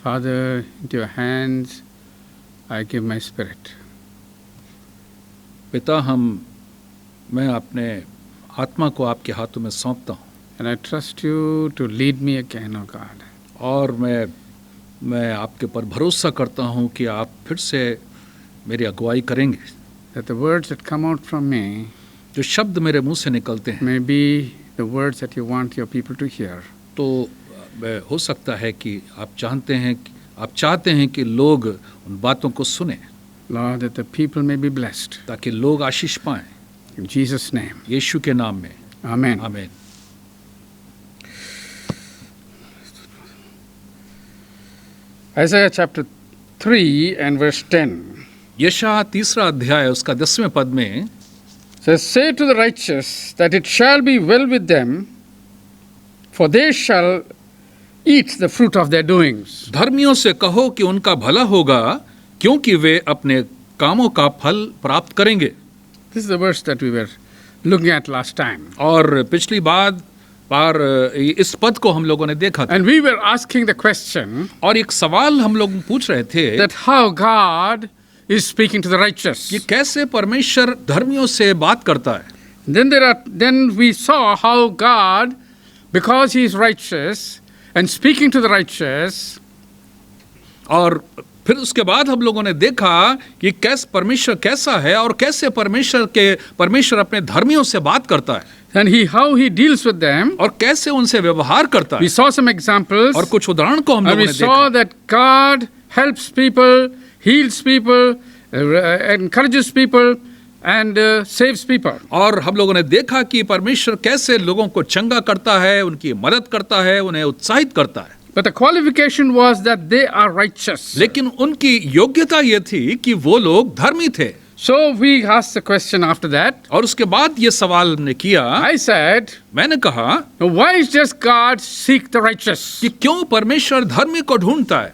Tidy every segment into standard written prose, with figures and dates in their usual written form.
Father, into your hands I give my spirit. पिता मैं अपने आत्मा को आपके हाथों में सौंपता हूँ. And I trust you to lead me again, O God. और मैं आपके पर भरोसा करता हूँ कि आप फिर से मेरी अगुवाई करेंगे. That the words that come out from me जो शब्द मेरे मुंह से निकलते हैं may be the words that you want your people to hear. तो हो सकता है कि आप चाहते हैं कि लोग उन बातों को सुने. Lord, that the people may be blessed. ताकि लोग आशीष पाएं. In Jesus' name. यीशु के नाम में. Amen. आमीन. Isaiah chapter 3 and verse 10. यशायाह 3 अध्याय उसका 10वें पद में says, say to the righteous that it shall be well with them, for they shall eat the fruit of their doings. धर्मियों से कहो कि उनका भला होगा, क्योंकि वे अपने कामों का फल प्राप्त करेंगे. This is the verse that we were looking at last time. और पिछली बार इस पद को हम लोगों ने देखा था. And we were asking the question, और एक सवाल हम लोग पूछ रहे थे, that how God is speaking to the righteous. कि कैसे परमेश्वर धर्मियों से बात करता है. Then we saw how God, because he is righteous and speaking to the righteous, और फिर उसके बाद हम लोगों ने देखा कि कैसे परमेश्वर कैसा है और कैसे परमेश्वर अपने धर्मियों से बात करता है. and how he deals with them. और कैसे उनसे व्यवहार करता है. We saw some examples. और कुछ उदाहरण को हम and लोगों we ने saw देखा. that God helps people, heals people, encourages people, and saves people. और हम लोगों ने देखा कि परमेश्वर कैसे लोगों को चंगा करता है, उनकी मदद करता है, उन्हें उत्साहित करता है. But the qualification was that they are righteous. लेकिन उनकी योग्यता ये थी कि वो लोग धर्मी थे. So we asked the question after that. और उसके बाद ये सवाल हमने किया. I said, मैंने कहा, why does God seek the righteous? कि क्यों परमेश्वर धर्मी को ढूंढता है.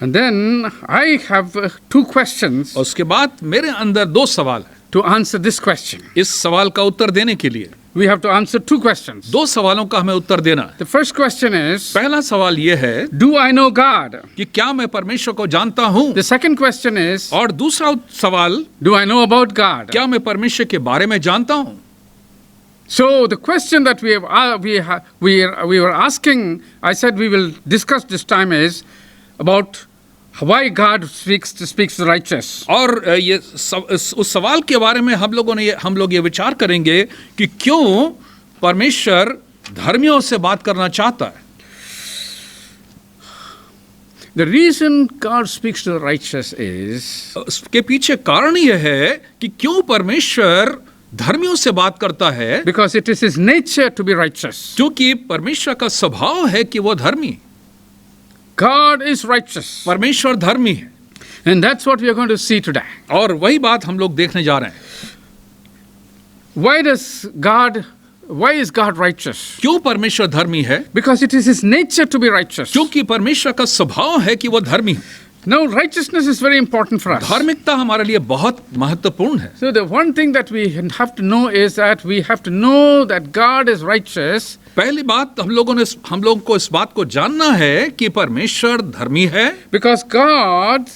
And then I have two questions. और उसके बाद मेरे अंदर दो सवाल है. To answer this question. इस सवाल का उत्तर देने के लिए We have to answer two questions. दो सवालों का हमें उत्तर देना है. The first question is, पहला सवाल ये है do I know God? कि क्या मैं परमेश्वर को जानता हूँ. The second question is, और दूसरा सवाल, do I know about God? क्या मैं परमेश्वर के बारे में जानता हूँ. So the question that we were asking, I said we will discuss this time, is about why God speaks to the righteous. और ये उस सवाल के बारे में हम लोग ये विचार करेंगे कि क्यों परमेश्वर धर्मियों से बात करना चाहता है. The reason God speaks to the righteous is, उसके पीछे कारण यह है कि क्यों परमेश्वर धर्मियों से बात करता है. because it is his nature to be righteous. क्योंकि परमेश्वर का स्वभाव है कि वो धर्मी. God is righteous. परमेश्वर धर्मी है. And that's what we are going to see today. और वही बात हम लोग देखने जा रहे हैं. Why is God righteous? क्यों परमेश्वर धर्मी है. Because it is his nature to be righteous. क्योंकि परमेश्वर का स्वभाव है कि वो धर्मी है. Now righteousness is very important for us. धार्मिकता हमारे लिए बहुत महत्वपूर्ण है. So the one thing that we have to know is that we have to know that God is righteous. पहली बात हम लोगों को इस बात को जानना है कि परमेश्वर धर्मी है. Because God,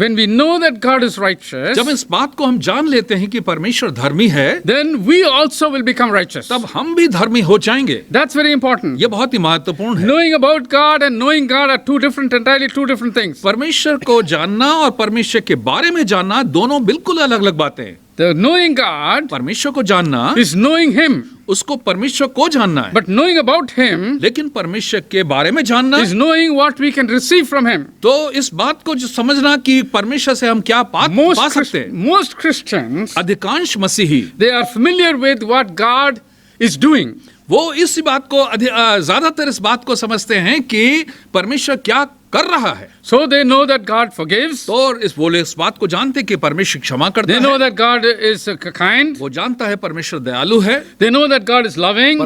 when we know that God is righteous, जब इस बात को हम जान लेते हैं कि परमेश्वर धर्मी है, then we also will become righteous. तब हम भी धर्मी हो जाएंगे. That's very important. ये बहुत ही महत्वपूर्ण है. Knowing about God and knowing God are entirely two different things. परमेश्वर को जानना और परमेश्वर के बारे में जानना दोनों बिल्कुल अलग-अलग बातें हैं. The knowing God परमेश्वर को जानना is knowing him. उसको परमेश्वर को जानना है. But knowing about him लेकिन परमेश्वर के बारे में जानना is knowing what we can receive from him. तो इस बात को जो समझना कि परमेश्वर से हम क्या पा सकते हैं. Most Christians, अधिकांश मसीही they are familiar with what God is doing. वो इस बात को ज्यादातर इस बात को समझते हैं कि परमेश्वर क्या कर रहा है. So they know that God forgives. तो इस बात को जानते कि परमेश्वर क्षमा करता They है. know that God is kind. वो जानता है परमेश्वर दयालु है. They know that God is loving.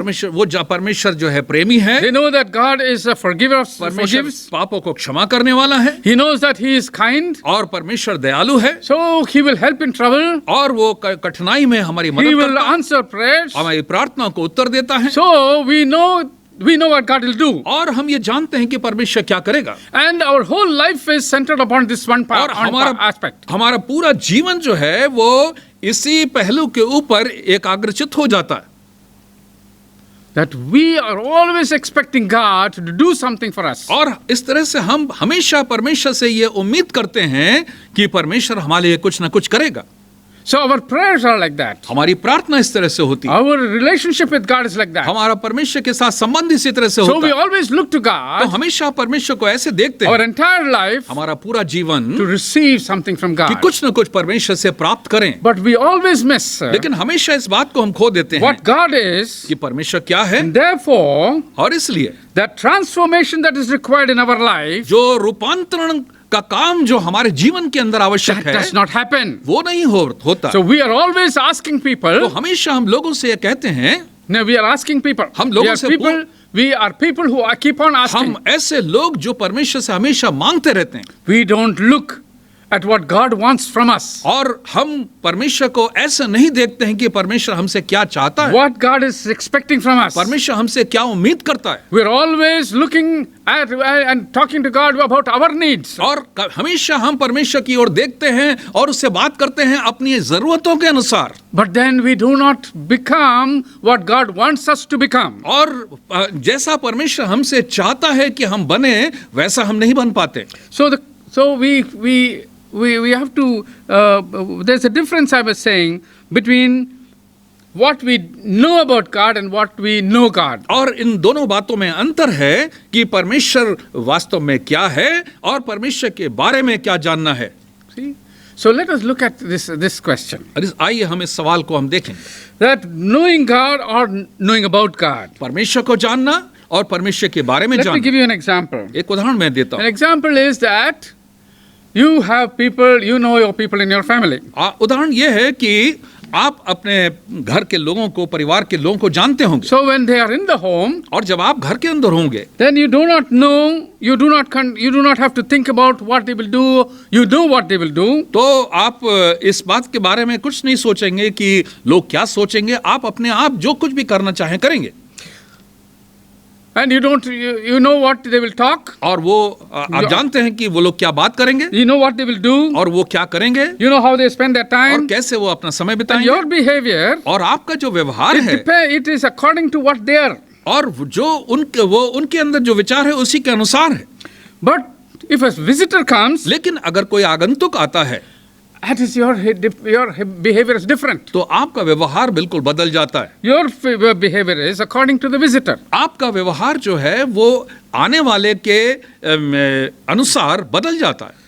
परमेश्वर जो है प्रेमी है. They know that God is a forgiver. परमेश्वर पापों को क्षमा करने वाला है. He knows that he is kind. और परमेश्वर दयालु है. So he will help in trouble. और वो कठिनाई में हमारी मदद He will करता है. answer prayers. हमारी प्रार्थना को उत्तर देता है. So we know we know what God will do. और हम ये जानते हैं कि परमेश्वर क्या करेगा, And our whole life is centered upon this one और part, aspect. हमारा पूरा जीवन जो है वो इसी पहलू के ऊपर एकाग्रचित हो जाता है That we are always expecting God to do something for us. और इस तरह से हम हमेशा परमेश्वर से ये उम्मीद करते हैं कि परमेश्वर हमारे लिए कुछ ना कुछ करेगा। So our prayers are like that. हमारी प्रार्थना इस तरह से होती है, Our relationship with God is like that. हमारा परमेश्वर के साथ संबंध इसी तरह से So होता we है। always look to तो God हमेशा परमेश्वर को ऐसे देखते our हैं entire life हमारा पूरा जीवन to receive something from कि God. कुछ ना कुछ परमेश्वर से प्राप्त करें, But we always miss लेकिन हमेशा इस बात को हम खो देते हैं what God is. कि परमेश्वर क्या है। And therefore, और इसलिए that transformation that is required in our life, जो रूपांतरण का काम जो हमारे जीवन के अंदर आवश्यक that है does not happen. वो नहीं होता। So we are always asking तो people, हमेशा हम लोगों से ये कहते हैं, no, we are asking people. हम We लोगों are से people, we are people who are keep on asking. हम ऐसे लोग जो परमेश्वर से हमेशा मांगते रहते हैं We don't look at what God wants from us. और हम परमेश्वर को ऐसा नहीं देखते हैं कि परमेश्वर हमसे क्या चाहता है, What God is expecting from us. परमेश्वर हमसे क्या उम्मीद करता है। We're always looking at and talking to God about our needs. और हमेशा हम परमेश्वर की ओर देखते हैं और उससे बात करते हैं अपनी जरूरतों के अनुसार, But then we do not become what God wants us to become. और जैसा परमेश्वर हमसे चाहता है कि हम बने वैसा हम नहीं बन पाते। So we have to, there's a difference, I was saying, between what we know about God and what we know God. और इन दोनों बातों में अंतर है कि परमेश्वर वास्तव में क्या है और परमेश्वर के बारे में क्या जानना है। See? So let us look at this question. आइए हम इस सवाल को हम देखें, That knowing God or knowing about God. परमेश्वर को जानना और परमेश्वर के बारे में Let me जानना। give you an example. एक उदाहरण मैं देता An हूँ। example is that you have people, you know your people in your family. उदाहरण ये है कि आप अपने घर के लोगों को, परिवार के लोगों को जानते होंगे, So when they are in the home, और जब आप घर के अंदर होंगे then you do not know, you do not have to think about what they will do. You know what they will do. तो आप इस बात के बारे में कुछ नहीं सोचेंगे कि लोग क्या सोचेंगे, आप अपने आप जो कुछ भी करना चाहें करेंगे। And you know what they will talk. और वो आप जानते हैं कि वो लोग क्या बात करेंगे You know what they will do. और वो क्या करेंगे You know how they spend their और time. कैसे वो अपना समय And बिताएंगे। your behavior, और आपका जो व्यवहार है it is according to what they are. और जो उनके अंदर जो विचार है उसी के अनुसार है। But if a visitor comes, लेकिन अगर कोई आगंतुक आता है that is your behavior is different. तो आपका व्यवहार बिल्कुल बदल जाता है। Your behavior is according to the visitor. आपका व्यवहार जो है वो आने वाले के अनुसार बदल जाता है।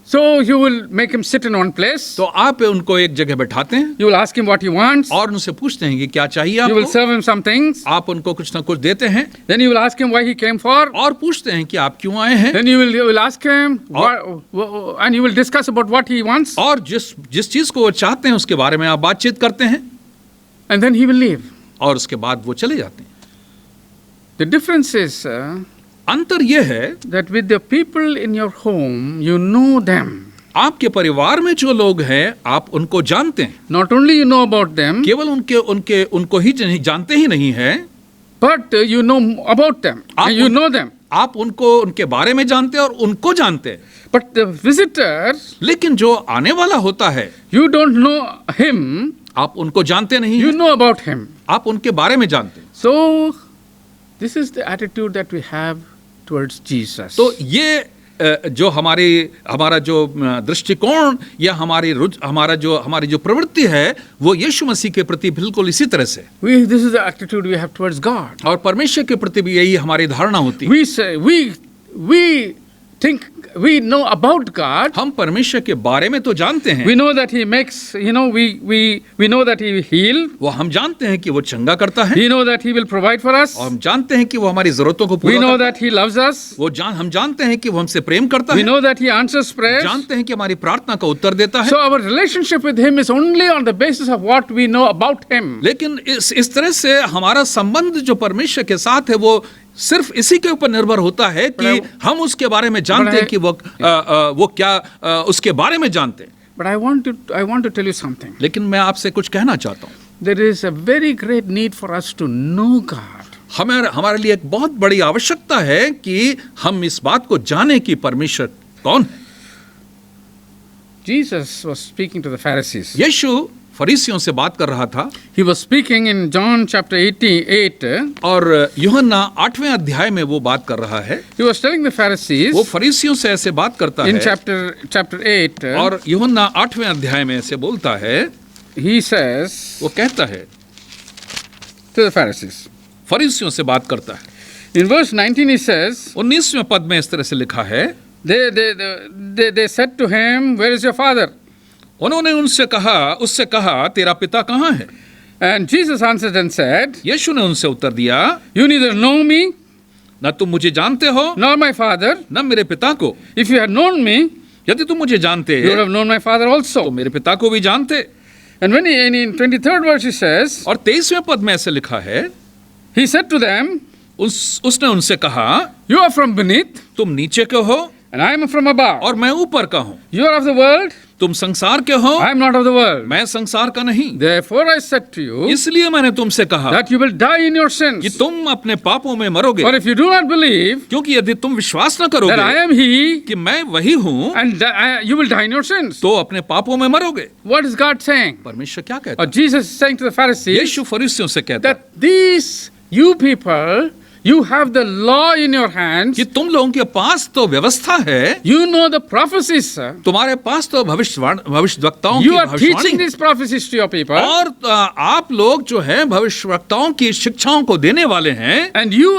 So you will make him sit in one place. तो आप उनको एक जगह बैठाते हैं You will ask him what he wants. और उनसे पूछते हैं कि क्या चाहिए You will आपको। serve him some things. आप उनको कुछ ना कुछ देते हैं Then you will ask him why he came for. और पूछते हैं कि आप क्यों आए हैं। Then you will ask him and you will discuss about what he wants. और जिस चीज को वो चाहते हैं उसके बारे में आप बातचीत करते हैं And then he will leave. और उसके बाद वो चले जाते हैं। The difference is अंतर ये है that with the people in your home, you know them. आपके परिवार में जो लोग हैं आप उनको जानते हैं। Not only you know about them, केवल उनको ही जानते ही नहीं है, but you know about them. And you know them. आप उनके बारे में जानते हैं और उनको जानते हैं। But the visitor, लेकिन जो आने वाला होता है you don't know him. आप उनको जानते नहीं You हैं, know about him. आप उनके बारे में जानते हैं। So this is the attitude that we have towards Jesus. तो ये जो हमारा जो दृष्टिकोण या हमारी जो प्रवृत्ति है वो यीशु मसीह के प्रति बिल्कुल इसी तरह से। This is the attitude we have towards God. और परमेश्वर के प्रति भी यही हमारी धारणा होती है। We say we think we know about God. हम परमेश्वर के बारे में तो जानते हैं, We know that He makes, we know that He will heal. वो हम जानते हैं कि वो चंगा करता है We know that He will provide for us. और हम जानते हैं कि वो हमारी जरूरतों को We पूरा know करता है। that He loves us. हम जानते हैं कि वो हमसे प्रेम करता We है, know that He answers prayers. जानते हैं कि हमारी प्रार्थना का उत्तर देता है। So our relationship with Him is only on the basis of what we know about Him. लेकिन इस तरह से हमारा संबंध जो परमेश्वर के साथ है वो सिर्फ इसी के ऊपर निर्भर होता है कि हम उसके बारे में जानते हैं कि वो क्या उसके बारे में जानते हैं। But I want to tell you something. लेकिन मैं आपसे कुछ कहना चाहता हूँ। There is a very great need for us to know God. हमारे लिए एक बहुत बड़ी आवश्यकता है कि हम इस बात को जाने कि परमेश्वर कौन है। Jesus was speaking to the Pharisees. यीशु फरीसियों से बात कर रहा था He was speaking in John chapter 88. और यूहन्ना 8वें अध्याय में वो बात कर रहा है। He was telling the Pharisees वो फरीसियों से ऐसे बात करता in है chapter 8. और यूहन्ना 8वें अध्याय में ऐसे बोलता है, He says वो कहता है, to the Pharisees. फरीसियों से बात करता है। In verse 19 he says, 19वें पद में इस तरह से लिखा है, they said to him, where is your father? उन्होंने उससे कहा तेरा पिता कहाँ है? And Jesus answered and said, यीशु ने उनसे उत्तर दिया, you neither know me न तुम मुझे जानते हो nor my father. न मेरे पिता को। If you had known me, यदि तुम मुझे जानते you would have known my father तो also. मेरे पिता को भी जानते। And when in 23rd verse he says, और 23वें पद में ऐसे लिखा है, he said to them, उसने उनसे कहा, you are from beneath तुम नीचे के हो and I am from above. और मैं ऊपर का हूँ। You are of the world, तुम संसार के हो, I am not of the world. मैं संसार का नहीं। Therefore I said to you इसलिए मैंने तुमसे कहा that you will die in your कि sins. तुम अपने पापों में मरोगे। For if you do not believe क्योंकि यदि तुम विश्वास न that I करोगे am he, कि मैं वही हूँ and you will die in your sins. तो अपने पापों में मरोगे। What is God saying? परमेश्वर क्या कहता Or है? Jesus is saying to the Pharisees यीशु फरीसियों से कहता है that these you people, you have the law in your hands. कि तुम लोगों के पास तो व्यवस्था है, You know the prophecies, sir. तुम्हारे पास तो भविष्यवक्ताओं की You are teaching भविष्यवाणी, these prophecies to your people, और आप लोग जो है भविष्यवक्ताओं की शिक्षाओं को देने वाले हैं, and you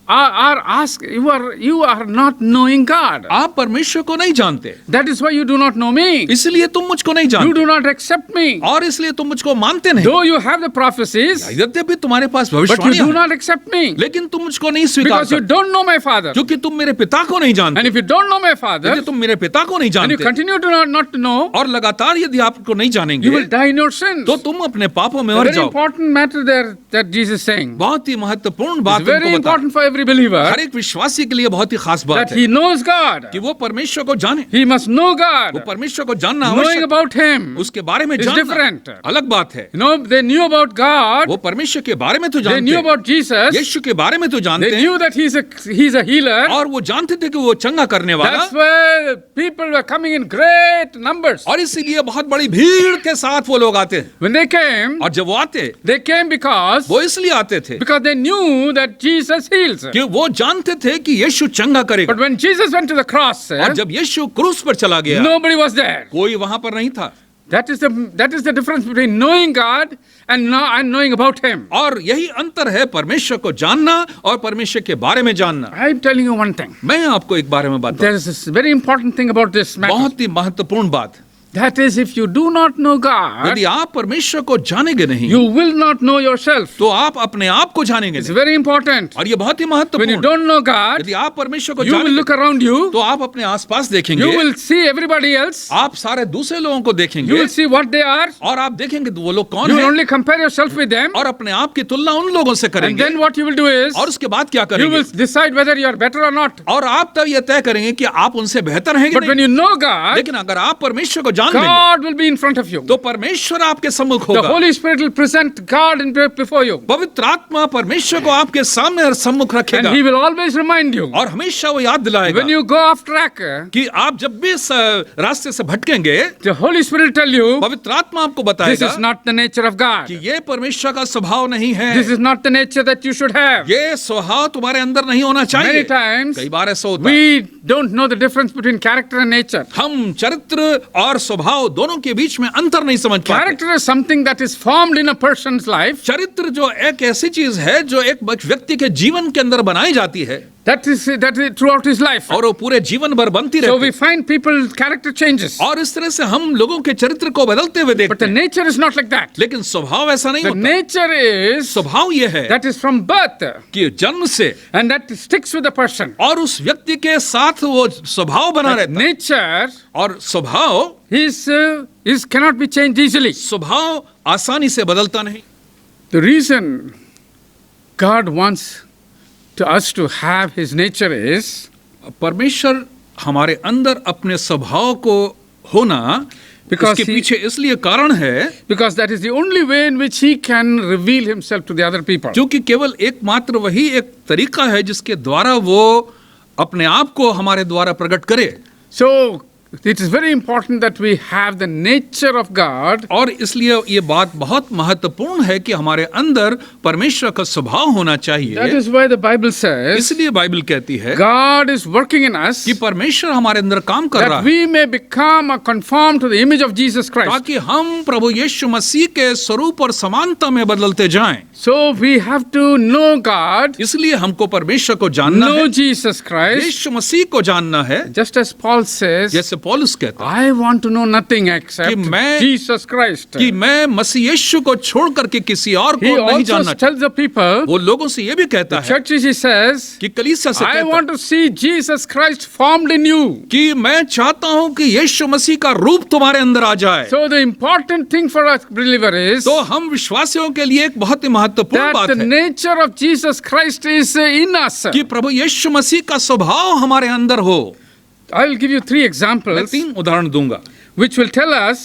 you are not knowing God. आप परमेश्वर को नहीं जानते, That is why you do not know me. इसलिए तुम मुझको नहीं You जानते do not accept me. और इसलिए तुम मुझको मानते नहीं। Though you have the prophecies, यद्यपि तुम्हारे पास but you भविष्यवाणी do है, not accept me लेकिन तुम मुझको नहीं स्वीकार because you करते, don't know my Father. क्योंकि तुम मेरे पिता को नहीं And जानते। if you don't know my Father, यदि तुम मेरे पिता को नहीं and you जानते continue to not to know, और लगातार यदि आपको नहीं you जानेंगे will die in your sins. तो तुम अपने पापों में A मर very जाओ। important matter there that Jesus is saying. बहुत ही महत्वपूर्ण It's बात very तुमको बता, important for every believer हर एक विश्वासी के लिए बहुत ही खास बात that है he knows God. कि वो परमेश्वर को जाने। He must know वो God. परमेश्वर को जानना Knowing आवश्यक, about Him उसके बारे में is जानना different. अलग बात है। They knew about God. वो परमेश्वर के बारे में तो They जानते knew हैं, about Jesus. यीशु के बारे में तो जानते They हैं, knew that he's a healer. और वो जानते थे कि वो चंगा करने वाला, That's why people were coming in great numbers. और इसीलिए बहुत बड़ी भीड़ के साथ वो लोग आते हैं। When they came, और जब वो आते, they came because वो इसलिए आते थे they knew that Jesus heals. कि वो जानते थे कि यीशु चंगा करेगा। But when Jesus went to the cross, और जब यीशु क्रूस पर चला गया, nobody was there. कोई वहां पर नहीं था। That is the difference between knowing God and knowing about Him. और यही अंतर है परमेश्वर को जानना और परमेश्वर के बारे में जानना। I'm telling you one thing. मैं आपको एक बारे में बताऊं, There is this very important thing about this matter. बहुत ही महत्वपूर्ण बात। That is, if you do not know God, यदि आप परमेश्वर को जानेंगे नहीं, you will not know yourself. तो आप अपने आप को जानेंगे It's नहीं। very important. और ये बहुत ही When you महत्वपूर्ण। don't know God, यदि आप परमेश्वर को you will जानेंगे, look around you. तो आप अपने आसपास You देखेंगे, will see everybody else. आप सारे दूसरे लोगों को You देखेंगे, will see what they are. और आप देखेंगे वो लोग कौन You will हैं, only compare yourself with them. और अपने आप की तुलना उन लोगों से And करेंगे, then what you will do is, और उसके बाद क्या you करेंगे, will decide whether you are better or not. और आप तब ये तय करेंगे कि आप उनसे बेहतर हैं कि But when नहीं। you know God, लेकिन अगर आप परमेश्वर को जान लेंगे, God will be in front of you. तो परमेश्वर आपके सम्मुख The होगा। Holy Spirit will present God before you. पवित्र आत्मा परमेश्वर को आपके सामने और सम्मुख And रखेगा, He will always remind you. और हमेशा वो याद दिलाएगा When you go off track, कि आप जब भी इस रास्ते से भटकेंगे, the Holy Spirit will tell you, पवित्र आत्मा आपको this बताएगा is not the nature of God. कि ये परमेश्वर का स्वभाव नहीं है, This is not the nature that you should have. ये स्वभाव तुम्हारे अंदर नहीं होना चाहिए। Many times, कई बार ऐसा होता है, we don't know the difference between character and nature. हम चरित्र और स्वभाव दोनों के बीच में अंतर नहीं समझ पाते। Character is something that is formed in a person's life. चरित्र जो एक ऐसी चीज है जो एक व्यक्ति के जीवन के अंदर बनाई जाती है, That is throughout his life. और वो पूरे जीवन भर बनती So रहती we है, find people character changes. और इस तरह से हम लोगों के चरित्र को बदलते हुए But देखते the हैं। nature is not like that. लेकिन स्वभाव ऐसा नहीं The होता। nature is स्वभाव ये है that is from birth, कि जन्म से, and that sticks with the person. और उस व्यक्ति के साथ वो स्वभाव बना But रहता है, nature और स्वभाव is cannot be changed easily. स्वभाव आसानी से बदलता नहीं। The reason God wants to us to have His nature is परमेश्वर हमारे अंदर अपने स्वभाव को होना Because इसके he- पीछे इसलिए कारण है because that is the only way in which he can reveal himself to the other people. क्योंकि केवल एकमात्र वही एक तरीका है जिसके द्वारा वो अपने आप को हमारे द्वारा प्रकट करे। So it is very important that we have the nature of God, और इसलिए ये बात बहुत महत्वपूर्ण है कि हमारे अंदर परमेश्वर का स्वभाव होना that चाहिए। is why the Bible says इसलिए बाइबल कहती है God is working in us कि परमेश्वर हमारे अंदर काम कर रहा that है we may become or conform to the image of Jesus Christ. ताकि हम प्रभु यीशु मसीह के स्वरूप और समानता में बदलते जाएं। So we have to know God, इसलिए हमको परमेश्वर को जानना know है, Jesus Christ, यीशु मसीह को जानना है। just as Paul says, जैसे पौलुस कहता है I want to know nothing except कि मैं- Jesus Christ. कि मैं मसीह यीशु को छोड़ करके किसी और He को नहीं also जानना। tells the people, वो लोगों से ये भी कहता है churches, he says, कि कलीसिया से I कहता want to see Jesus Christ formed in you. कि मैं चाहता हूं कि यीशु मसीह का रूप तुम्हारे अंदर आ जाए। So the important thing for a believer is तो हम विश्वासियों के लिए एक बहुत ही महत्वपूर्ण that बात the है nature of Jesus Christ is in us. कि प्रभु यीशु मसीह का स्वभाव हमारे अंदर हो। I will give you 3 मैं examples 3 उदाहरण दूंगा, which will tell us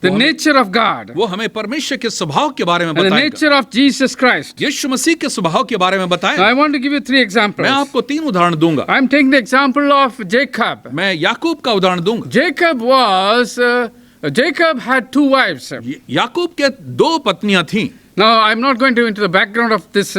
the वो हमें- nature of God वो हमें परमेश्वर के स्वभाव के बारे में and the बताएगा। nature of Jesus Christ. यीशु मसीह के स्वभाव के बारे में Now, बताएगा। I want to give you 3 मैं examples. आपको 3 उदाहरण दूंगा। I'm taking the example of Jacob. मैं याकूब का उदाहरण दूंगा। Jacob had 2 wives. याकूब के 2 पत्नियां थीं Now, I'm not going to into the background of this,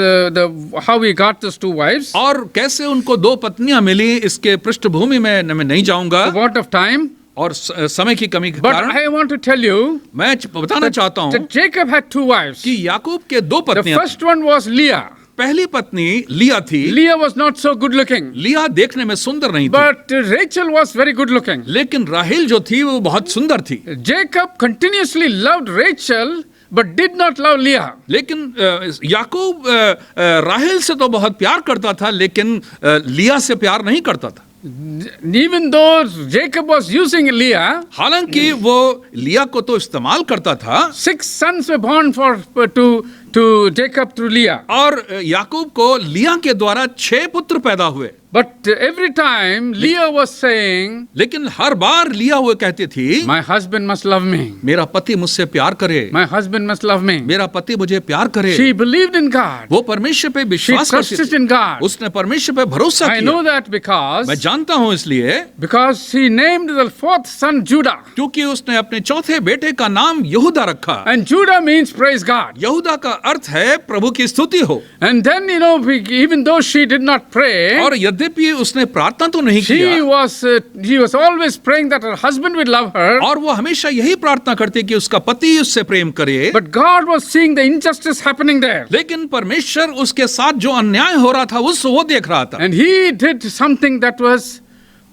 how he got those 2 wives. और कैसे उनको 2 पत्नियां मिली इसके पृष्ठभूमि में मैं नहीं जाऊंगा For want of time. और समय की कमी के But कारण I want to tell you मैं बताना चाहता हूं that Jacob had 2 wives. कि याकूब के 2 The पत्नियां first one was Leah. पहली पत्नी लिया थी। Leah was not so good looking, लिया देखने में सुंदर नहीं थी, but Rachel was very good looking. लेकिन राहेल जो थी वो बहुत सुंदर थी। Jacob continuously loved Rachel, but did not love Leah. लेकिन याकूब राहेल से तो बहुत प्यार करता था लेकिन लिया से प्यार नहीं करता था। Even though Jacob was using Leah, हालांकि वो लिया को तो इस्तेमाल करता था 6 sons were born to Jacob through Leah. और याकूब को लिया के द्वारा 6 पुत्र पैदा हुए। But every time Leah was saying, लेकिन हर बार लिया वो कहती थी my husband must love me. मेरा पति मुझसे प्यार करे, My husband must love me. मेरा पति मुझे प्यार करे। She believed in God. वो परमेश्वर पे She विश्वास करती trusted थी, in God. उसने परमेश्वर पे भरोसा I know किया। that because मैं जानता हूं इसलिए she named the 4th son Judah. क्योंकि उसने अपने चौथे बेटे का नाम यहूदा रखा। And Judah means praise God. यहूदा का अर्थ है प्रभु की स्तुति हो। And then, even though she did not pray, और यद्यपि उसने प्रार्थना तो नहीं she किया was always praying that her husband would love her. और वो हमेशा यही प्रार्थना करती कि उसका पति उससे प्रेम करे, But God was seeing the injustice happening there. लेकिन परमेश्वर उसके साथ जो अन्याय हो रहा था वो देख रहा था। And he did something that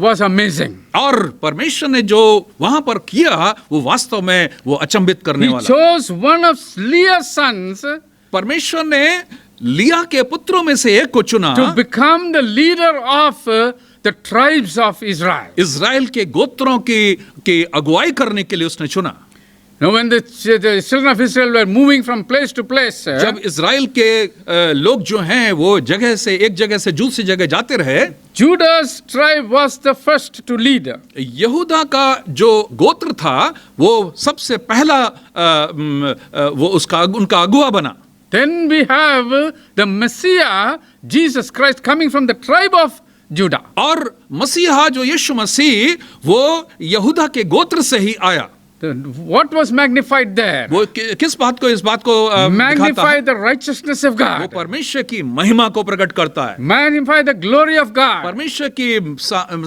was amazing. और परमेश्वर ने जो वहां पर किया वो वास्तव में वो अचंभित करने He वाला। chose one of Leah's sons परमेश्वर ने लिया के पुत्रों में से एक को चुना to become the leader of the tribes of Israel. Israel के गोत्रों की अगुवाई करने के लिए उसने चुना। Now, when the children of Israel were moving from place to place, जब इज़राइल के लोग जो हैं वो एक जगह से दूसरी जगह जाते रहे, Judah's tribe was the first to lead. यहूदा का जो गोत्र था वो सबसे पहला वो उनका अगुवा बना। Then we have the Messiah, Jesus Christ, coming from the tribe of Judah. और मसीहा जो यीशु मसीह वो यहूदा के गोत्र से ही आया। What was magnified there? वो किस बात को, इस बात को दिखाता है? Magnify the righteousness of वो God. परमेश्वर की महिमा को प्रकट करता है, Magnify the glory of God. परमेश्वर की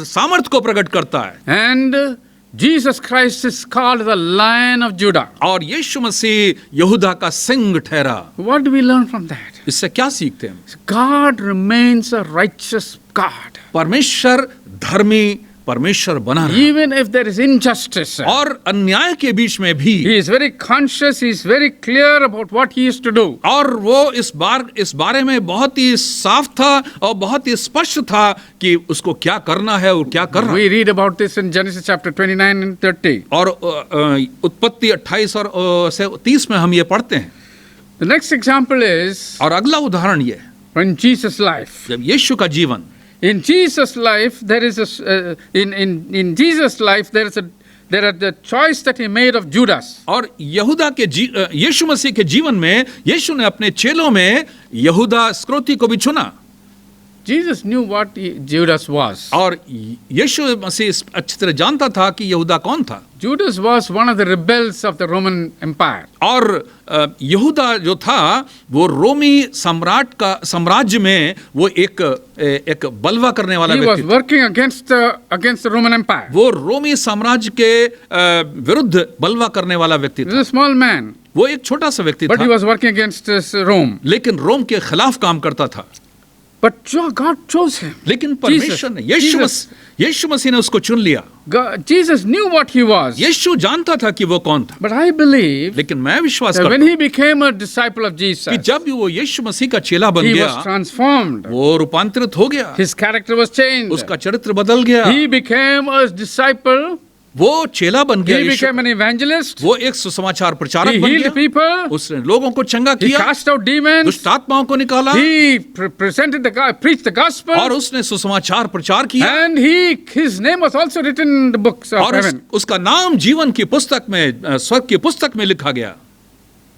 सामर्थ को प्रकट करता है। And Jesus Christ is called the Lion of Judah. और यीशु मसीह यहूदा का सिंह ठहरा। What do we learn from that? इससे क्या सीखते हैं? God remains a righteous God. परमेश्वर धर्मी परमेश्वर बना रहा, Even if there is injustice. और अन्याय के बीच में भी He is very conscious, he is very clear about what he is to do. और वो इस बारे में बहुत ही साफ था और बहुत ही स्पष्ट था कि उसको क्या करना है और क्या करना। We read about this in Genesis chapter 29 and 30. और उत्पत्ति 28 और से 30 में हम ये पढ़ते हैं। The next example is और अगला उदाहरण ये in Jesus' life. जब यीशु का जीवन, In Jesus' life, there is in Jesus' life there is there are the choice that he made of Judas. और यहूदा के यीशु मसीह के जीवन में यीशु ने अपने चेलों में यहूदा इस्करियोती को भी चुना। Jesus knew what Judas was. और यीशु मसीह अच्छी तरह जानता था कि यहूदा कौन था। Judas was one of the rebels of the Roman Empire. और यहूदा जो था वो रोमी साम्राज्य में वो एक बलवा करने वाला He व्यक्ति was working against the Roman Empire. वो रोमी साम्राज्य के विरुद्ध बलवा करने वाला व्यक्ति He था। was a small man, वो एक छोटा सा व्यक्ति but he था, was working against Rome. लेकिन रोम के खिलाफ काम करता था। But God chose him. लेकिन परमेश्वर ने यीशु मसीह ने उसको चुन लिया। Jesus knew what he was. यीशु जानता था कि वो कौन था। But I believe लेकिन मैं विश्वास that करता when हूं he became a disciple of Jesus, कि जब वो यीशु मसीह का चेला बन he गया, was transformed. वो रूपांतरित हो गया, His character was changed. उसका चरित्र बदल गया, He became a disciple. वो चेला बन गया, He became an evangelist. वो एक सुसमाचार प्रचारक He बन healed गया, people. उसने लोगों को चंगा He किया, cast out demons. दुष्ट आत्माओं को निकाला, He preached the gospel. और उसने सुसमाचार प्रचार किया, And his name was also written in the books of और heaven. उसका नाम जीवन की पुस्तक में, स्वर्ग की पुस्तक में लिखा गया।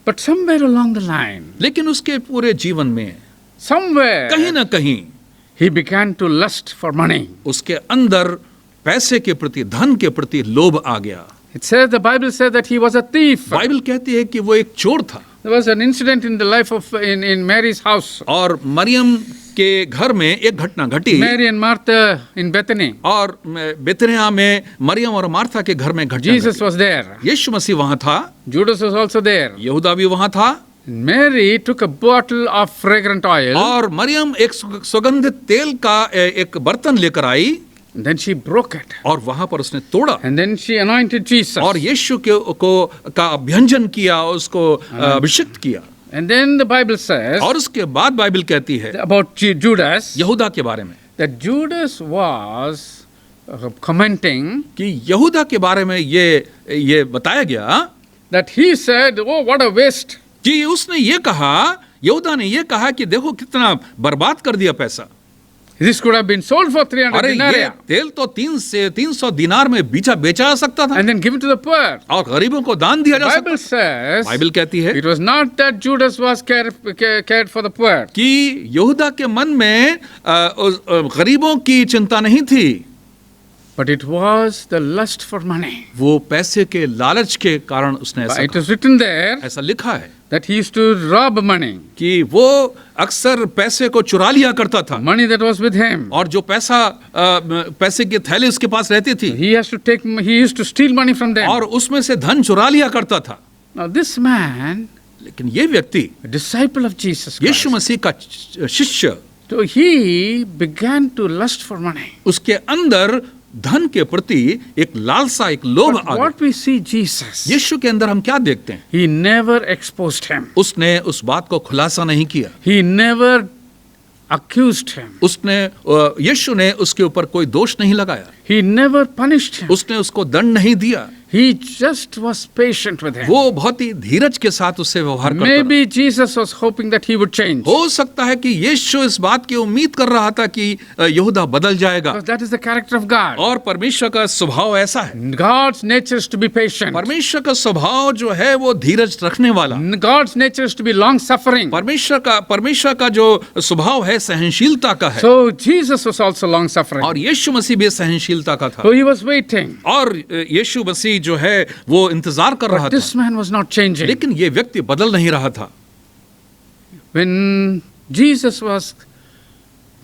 But somewhere along the line, लेकिन उसके पूरे जीवन में somewhere, कहीं ना कहीं he began to lust for money. उसके अंदर पैसे के प्रति, धन के प्रति लोभ आ गया। The Bible says that he was a thief. Bible कहती है कि वो एक चोर था। There was an incident in the life of in Mary's house. और मरियम के घर में एक घटना घटी, Mary and Martha in Bethany. और बेतनिया में मरियम और मार्था के घर में घटना Jesus घटी। was there. यीशु मसीह वहां था, Judas was also there. यहूदा भी वहां था, Mary took a bottle of fragrant oil. और मरियम एक सुगंधित तेल का एक बर्तन लेकर आई, And then she broke it. और वहां पर उसने तोड़ा, And then she anointed Jesus. और यीशु का अभ्यंजन किया, उसको अभिषिक्त किया। And then the Bible says और उसके बाद बाइबल कहती है about Judas यहूदा के बारे में that Judas was commenting कि यहूदा के बारे में ये बताया गया that he said, "Oh, what a waste." कि उसने ये कहा, यहूदा ने ये कहा कि देखो कितना बर्बाद कर दिया पैसा। This could have been sold for 300 अरे ये denarii तेल तो 300 दिनार में बेचा जा सकता था, and then given to the poor. और गरीबों को दान दिया जा सकता Bible says था। बाइबल कहती है it was not that Judas was cared for the poor. कि यहूदा के मन में गरीबों की चिंता नहीं थी, But it was the lust for money. वो पैसे के लालच के कारण उसने ऐसा It कहा। is written there ऐसा लिखा है that he used to rob money, कि वो अक्सर पैसे को चुरा लिया करता था, money that was with him. और जो पैसे के थैले उसके पास रहती थी, He used to steal money from them. और उसमें से धन चुरा लिया करता था। Now this man, लेकिन ये व्यक्ति a disciple of Jesus Christ, यीशु मसीह का शिष्य, so he began to lust for money. उसके अंदर धन के प्रति एक लालसा, एक लोभ But आ गया। what we see Jesus, यीशु के अंदर हम क्या देखते हैं? he never exposed him. उसने उस बात को खुलासा नहीं किया, He never accused him. यीशु ने उसके ऊपर कोई दोष नहीं लगाया, He never punished him. उसने उसको दंड नहीं दिया, He just was patient with him. वो बहुत ही धीरज के साथ उससे व्यवहार करता Maybe Jesus was hoping that he would change. हो सकता है कि यीशु इस बात की उम्मीद कर रहा था कि यहूदा बदल जाएगा, Because that is the character of God. और परमेश्वर का स्वभाव ऐसा है। God's nature is to be patient. परमेश्वर का स्वभाव जो है वो धीरज रखने वाला, God's nature is to be long suffering. परमेश्वर का जो स्वभाव है सहनशीलता का है, So Jesus was also long suffering. और यीशु मसीह भी सहनशीलता का था, So he was waiting. और यीशु मसीह जो है वो इंतजार कर रहा But था, this man was not changing. लेकिन ये व्यक्ति बदल नहीं रहा था। When Jesus was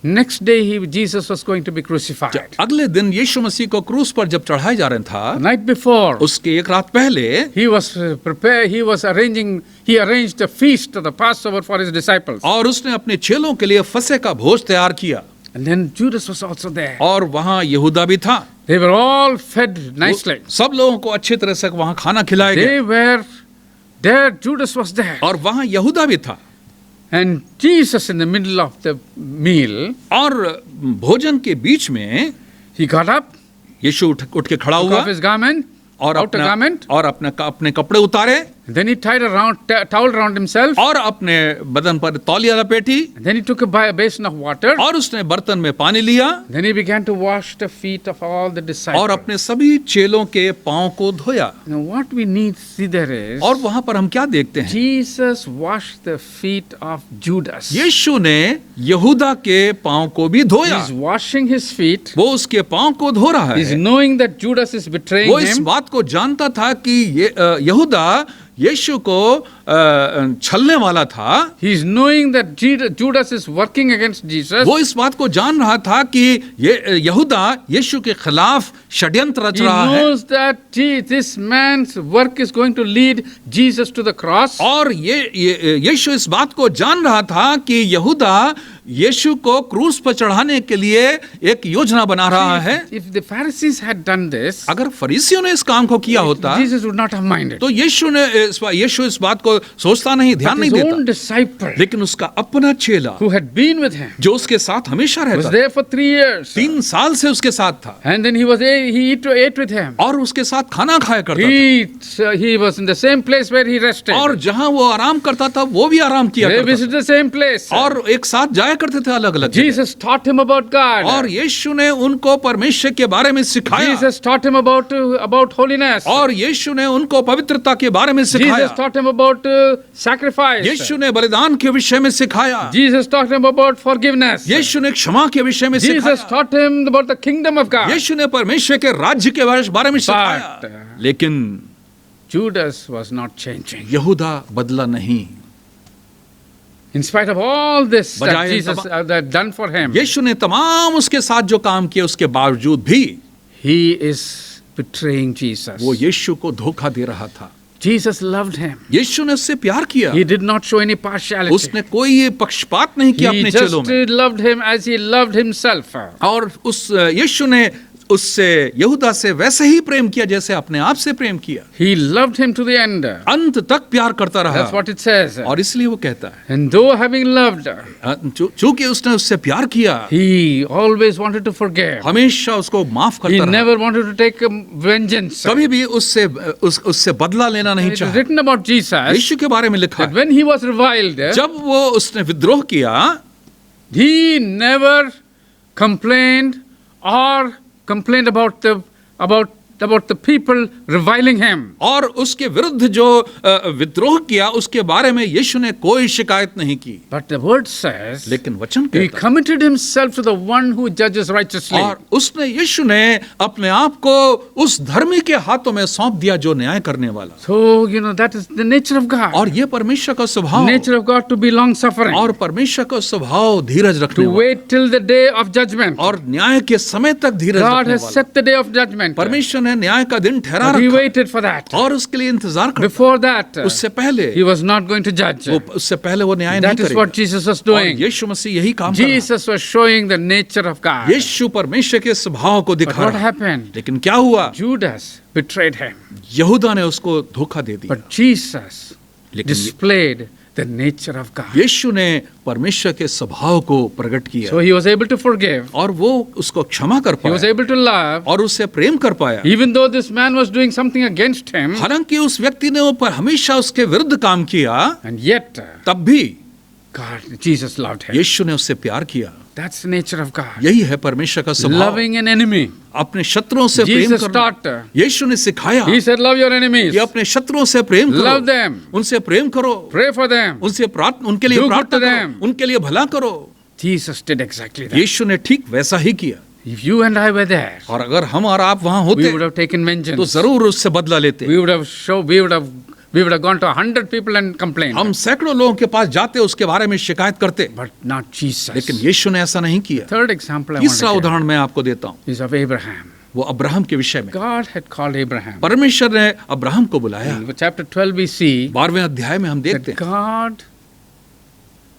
next day, Jesus was going to be crucified. अगले दिन यीशु मसीह को क्रूस पर जब चढ़ाया जा रहा था, The night before, उसके एक रात पहले he was prepared. He arranged a feast of the Passover for his disciples. और उसने अपने चेलों के लिए फसह का भोज तैयार किया, And then Judas was also there. और वहां यहूदा भी था। They were all fed nicely. सब लोगों को अच्छी तरह से वहां खाना खिलाया गया, They were there. Judas was there. और वहां यहूदा भी था। And Jesus, in the middle of the meal, और भोजन के बीच में he got up, यीशु उठ के खड़ा took हुआ, off his garment, और outer garment, अपने कपड़े उतारे, Then he tied a towel around himself. और अपने बदन पर तौलिया लपेटी Then he took a basin of water. और उसने बर्तन में पानी लिया Then he began to wash the feet of all the और disciples. अपने सभी चेलों के पांव को धोया। Now what we need to see there is, और वहां पर हम क्या देखते हैं? Jesus washed the feet of Judas. यीशु ने यहूदा के पांव को भी धोया। He's washing his feet. वो उसके पांव को धो रहा He's है। knowing that Judas is betraying वो इस him. बात को जानता था कि यहूदा यीशु को छलने वाला था। He's knowing that Judas is working against Jesus. वो इस बात को जान रहा था कि ये यहूदा यीशु के खिलाफ षड्यंत्र रच He रहा है knows that this man's work is going to lead Jesus to the cross. और ये यीशु इस बात को जान रहा था कि यहूदा यीशु को क्रूस पर चढ़ाने के लिए एक योजना बना रहा है। If the Pharisees had done this, अगर फरीसियों ने इस काम को किया होता Jesus would not have minded. तो यीशु इस बात को सोचता नहीं, ध्यान But नहीं his देता। own disciple, लेकिन उसका अपना चेला who had been with him, जो उसके साथ हमेशा was रहता था, there for 3 years. 3 साल से उसके साथ था And then he ate with him. और उसके साथ खाना खाया करता था He was in the same place where he rested. और जहां वो आराम करता था वो भी आराम किया They करता visited the same place. था और एक साथ जाया करते थे अलग अलग। Jesus taught him about God. और यीशु ने उनको परमेश्वर के बारे में सिखाया Jesus taught him about holiness. और यीशु ने उनको पवित्रता के बारे में सिखाया। Jesus taught him about sacrifice. यीशु ने बलिदान के विषय में सिखाया। Jesus taught him about forgiveness. यीशु ने क्षमा के विषय में Jesus सिखाया। taught him about the kingdom of God. यीशु ने परमेश्वर के राज्य के बारे में सिखाया। लेकिन Judas was not changing. यहूदा बदला नहीं। In spite of all this that बजाय Jesus had done for him, यीशु ने तमाम उसके साथ जो काम किए उसके बावजूद भी he is betraying Jesus. वो यीशु को धोखा दे रहा था। Jesus loved him. यीशु ने उससे प्यार किया। He did not show any partiality. उसने कोई पक्षपात नहीं किया He अपने just चेलों में। loved him as he loved himself. और उस यीशु ने उससे यहूदा से वैसे ही प्रेम किया जैसे अपने आप से प्रेम किया। He loved him to the end. अंत तक प्यार करता रहा। That's what it says. और इसलिए वो कहता है And though having loved, चूंकि उसने उससे प्यार किया, he always wanted to forgive. हमेशा उसको माफ He करता रहा। never wanted to take vengeance. कभी भी उससे बदला लेना नहीं It is चाहा। written about Jesus यीशु के बारे में लिखा that है when he was reviled, जब वो उसने विद्रोह किया, he never complained about the people reviling him. और उसके विरुद्ध जो विद्रोह किया उसके बारे में यीशु ने कोई शिकायत नहीं की। But the word says लेकिन वचन he कहता है committed himself to the one who judges righteously. और उसने यीशु ने अपने आप को उस धर्मी के हाथों में सौंप दिया जो न्याय करने वाला। So that is the nature of God. और ये परमेश्वर का स्वभाव, Nature of God to be long suffering, और परमेश्वर का स्वभाव धीरज रखने to वाला, wait till the day of judgment. और न्याय के समय तक धीरज God रखने has वाला। set the day of judgment. परमेश्वर ने न्याय का दिन ठहरा But he रखा waited for that. और उसके लिए इंतजार करता। Before that, उससे पहले he was not going to judge. उससे पहले वो न्याय नहीं That is करेगा। what Jesus was और doing. यीशु मसीह यही काम कर रहा है। Jesus was showing the nature of God. यीशु परमेश्वर के स्वभाव को But दिखा what रहा है। happened? लेकिन क्या हुआ? Judas betrayed him. यहूदा ने उसको धोखा दे दिया। But Jesus लेकिन displayed the nature of God. यीशु ने परमेश्वर के स्वभाव को प्रकट किया So he was able to forgive. और वो उसको क्षमा कर He was पाया able to love. और उससे प्रेम कर पाया। Even though this man was doing something against him, हालांकि उस व्यक्ति ने ऊपर हमेशा उसके विरुद्ध काम किया, and yet तब भी Jesus loved him. यीशु ने उससे प्यार किया। That's the nature of God. यही है परमेश्वर का स्वभाव। Loving an enemy. अपने शत्रुओं से प्रेम Jesus करना। taught. यीशु ने सिखाया He said, love your enemies. कि अपने शत्रुओं से प्रेम करो, Love them. उनसे प्रेम करो, Pray for them. उनके लिए Do good प्रार्थना to them. करो, उनके लिए भला करो। Jesus did exactly that. यीशु ने ठीक वैसा ही किया। If you and I were there, और अगर हम और आप वहां we होते would have taken तो vengeance. जरूर उससे बदला लेते। We would have gone to 100 people and complained. हम सैकड़ों लोगों के पास जाते, उसके बारे में शिकायत करते, But not Jesus. लेकिन यीशु ने ऐसा नहीं किया। Third example I want तीसरा to give उदाहरण मैं आपको देता हूँ, is of Abraham. वो अब्राहम के विषय में। God had called Abraham. परमेश्वर ने अब्राहम को बुलाया। In chapter 12 we see 12वें अध्याय में हम देखते that हैं God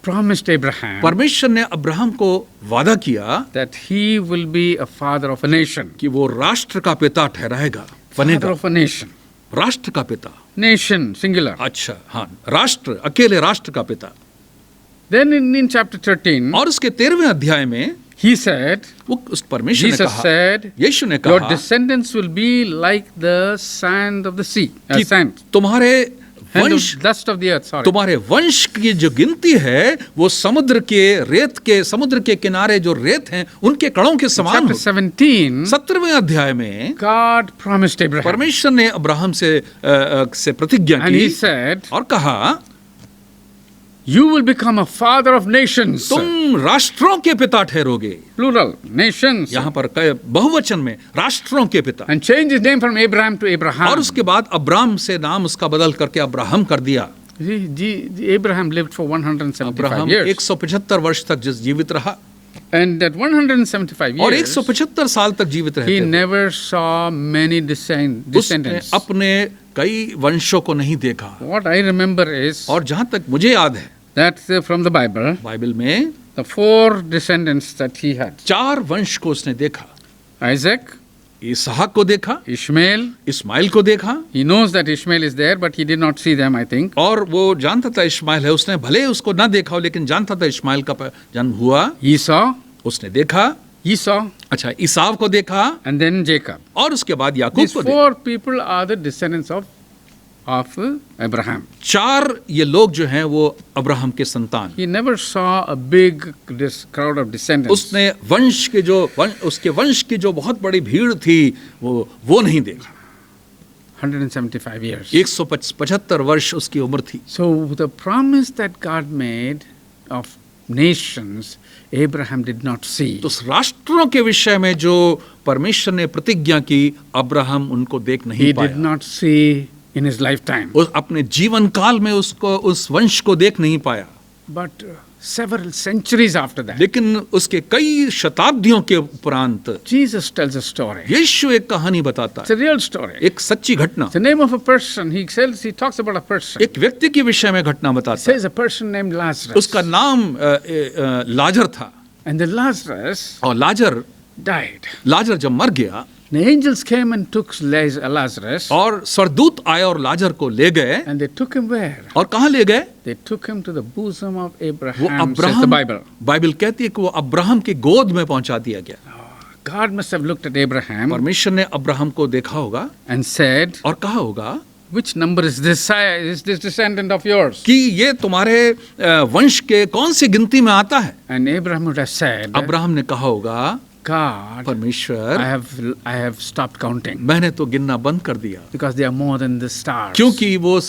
promised Abraham परमेश्वर ने अब्राहम को वादा किया that he will be a father of a nation. कि वो राष्ट्र का पिता ठहराएगा, Father बनेगा। of a nation. राष्ट्र का पिता, Nation, singular. अच्छा, हाँ, राष्ट्र, अकेले राष्ट्र का पिता। Then in chapter 13, और उसके 13वें अध्याय में he said, वो उस परमेश्वर ने Jesus कहा, said, यीशु ने your कहा descendants will be like the sand of the sea. कि Sand. तुम्हारे And वंश, the dust of the earth, sorry. तुम्हारे वंश की जो गिनती है वो समुद्र के किनारे जो रेत हैं उनके कणों के समान Chapter हो। 17, 17वें अध्याय में God promised Abraham. परमेश्वर ने अब्राहम से प्रतिज्ञा And he की said, और कहा, you will become a father of nations. तुम राष्ट्रों के पिता ठहरोगे। Plural, nations. यहाँ पर बहुवचन में राष्ट्रों के पिता। And change his name from Abraham to और Abraham. उसके बाद अब्राहम से नाम उसका बदल करके अब्राहम कर दिया। Abraham lived for 175 Abraham years. 175 वर्ष तक जीवित रहा And at 175 और years, 175 साल तक जीवित he रहते थे। never saw many उसने descendants. अपने कई वंशों को नहीं देखा। What I remember is और जहां तक मुझे याद है that from the Bible, Bible में the 4 descendants that he had: 4 वंश को उसने देखा। Isaac, इसहाक को देखा, Ishmael. इस्माइल को देखा, He knows that Ishmael is there, but he did not see them, I think. और वो जानता था इस्माइल है। उसने भले उसको ना देखा हो लेकिन जानता था इस्माइल का जन्म हुआ। Esau, उसने देखा, अच्छा ईसाव को देखा, and then Jacob. और उसके बाद याकूब These को देखा। 4 people are the descendants of Abraham. 4 ये लोग जो हैं वो अब्राहम के संतान। He never saw a big crowd of descendants. उसने उसके वंश की जो बहुत बड़ी भीड़ थी वो नहीं देखा। 175 years. 175 वर्ष उसकी उम्र थी। So the promise that God made of nations, Abraham did not see. तो राष्ट्रों के विषय में जो परमेश्वर ने प्रतिज्ञा की, अब्राहम उनको देख नहीं He पाया। did not see in his lifetime. उस अपने जीवन काल में उस वंश को देख नहीं पाया। But several centuries after that, लेकिन उसके कई शताब्दियों के उपरांत Jesus tells a story. यीशु एक कहानी बताता It's a है, real story. एक सच्ची घटना। It's the name of a person. He talks about a person. एक व्यक्ति के विषय में घटना He बताता है। says a person named Lazarus. उसका नाम लाजर था And the Lazarus और died. लाजर जब मर गया The angels came and took Lazarus. और स्वर्गदूत आए और लाजर को ले गए। And they took him where? और कहाँ ले गए? They took him to the bosom of वो Abraham, says the Abraham, Bible. Bible कहती है कि वो अब्राहम की गोद में पहुंचा दिया गया। God must have looked at Abraham परमेश्वर ने अब्राहम को देखा होगा and said, और कहा होगा which number is this descendant of yours? कि ये तुम्हारे वंश के कौन सी गिनती में आता है? And Abraham would have said, Abraham ने कहा होगा, God, परमेश्वर, I have stopped counting मैंने तो गिनना बंद कर दिया, because they are more than the stars. क्योंकि वो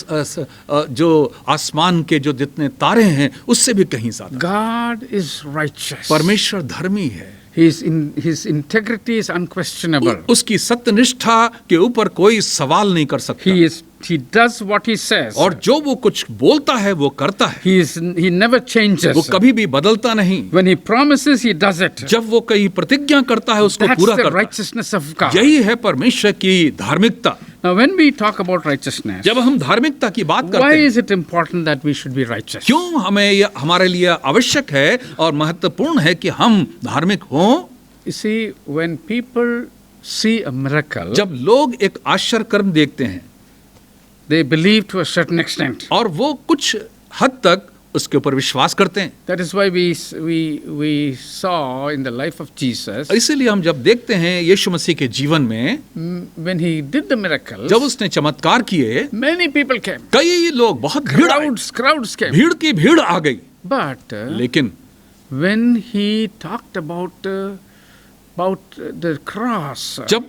जो आसमान के जो जितने तारे हैं उससे भी कहीं ज्यादा। God is righteous. परमेश्वर धर्मी है। His integrity is unquestionable. उसकी सत्यनिष्ठा के ऊपर कोई सवाल नहीं कर सकता। He does what he says. और जो वो कुछ बोलता है वो करता है। He never changes. वो कभी भी बदलता नहीं। When he promises, he does it. जब वो कई प्रतिज्ञा करता है उसको That's पूरा the करता है। righteousness of God. यही है परमेश्वर की धार्मिकता। Now, when we talk about righteousness, जब हम धार्मिकता की बात why करते हैं, is it important that we should be righteous? क्यों हमारे लिए आवश्यक है और महत्वपूर्ण है कि हम धार्मिक हों? You see, when people see a miracle, जब लोग एक आश्चर्य कर्म देखते हैं they believe to a certain extent. और वो कुछ हद तक उसके ऊपर विश्वास करते हैं। That is why we saw in the life of Jesus, इसीलिए हम जब देखते हैं यीशु मसीह के जीवन में when he did the miracle, जब उसने चमत्कार किए, many people came. कई लोग, बहुत भीड़ आई, Crowds came. भीड़ की भीड़ आ गई। But लेकिन when he talked about the cross, जब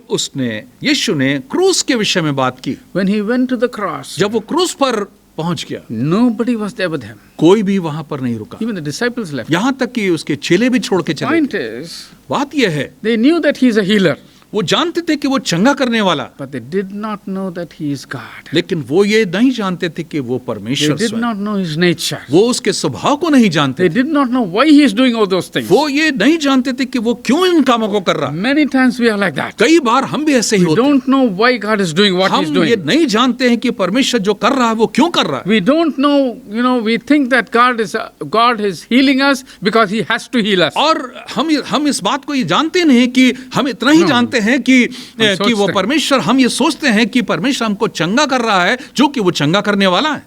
यीशु ने क्रूस के विषय में बात की, when he went to the cross, जब वो क्रूस पर पहुंच गया, nobody was there with him. कोई भी वहां पर नहीं रुका, Even the disciples left. यहाँ तक कि उसके चेले भी छोड़ के चले Point गए। is, बात यह है, they knew that he is a healer, वो जानते थे कि वो चंगा करने वाला, but they did not know that he is God. लेकिन वो ये नहीं जानते थे कि वो They परमेश्वर did स्वयं, not know his nature. वो उसके स्वभाव को नहीं जानते They थे, did not know why he is doing all those things. वो ये नहीं जानते थे कि वो क्यों इन कामों को कर रहा। Many times we are like that. कई बार हम भी ऐसे ही We होते हैं, don't know why God is doing what he is हम ये doing. नहीं जानते हैं कि परमेश्वर जो कर रहा है वो क्यों कर रहा है। We don't know, we think that God is healing us because he has to heal us. और हम इस बात को ये जानते नहीं कि हम इतना ही जानते हैं कि वो परमेश्वर, हम ये सोचते हैं कि परमेश्वर हमको चंगा कर रहा है, जो कि वो चंगा करने वाला है।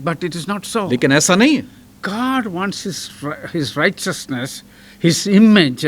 But it is not so. लेकिन ऐसा नहीं है। God wants his righteousness, his image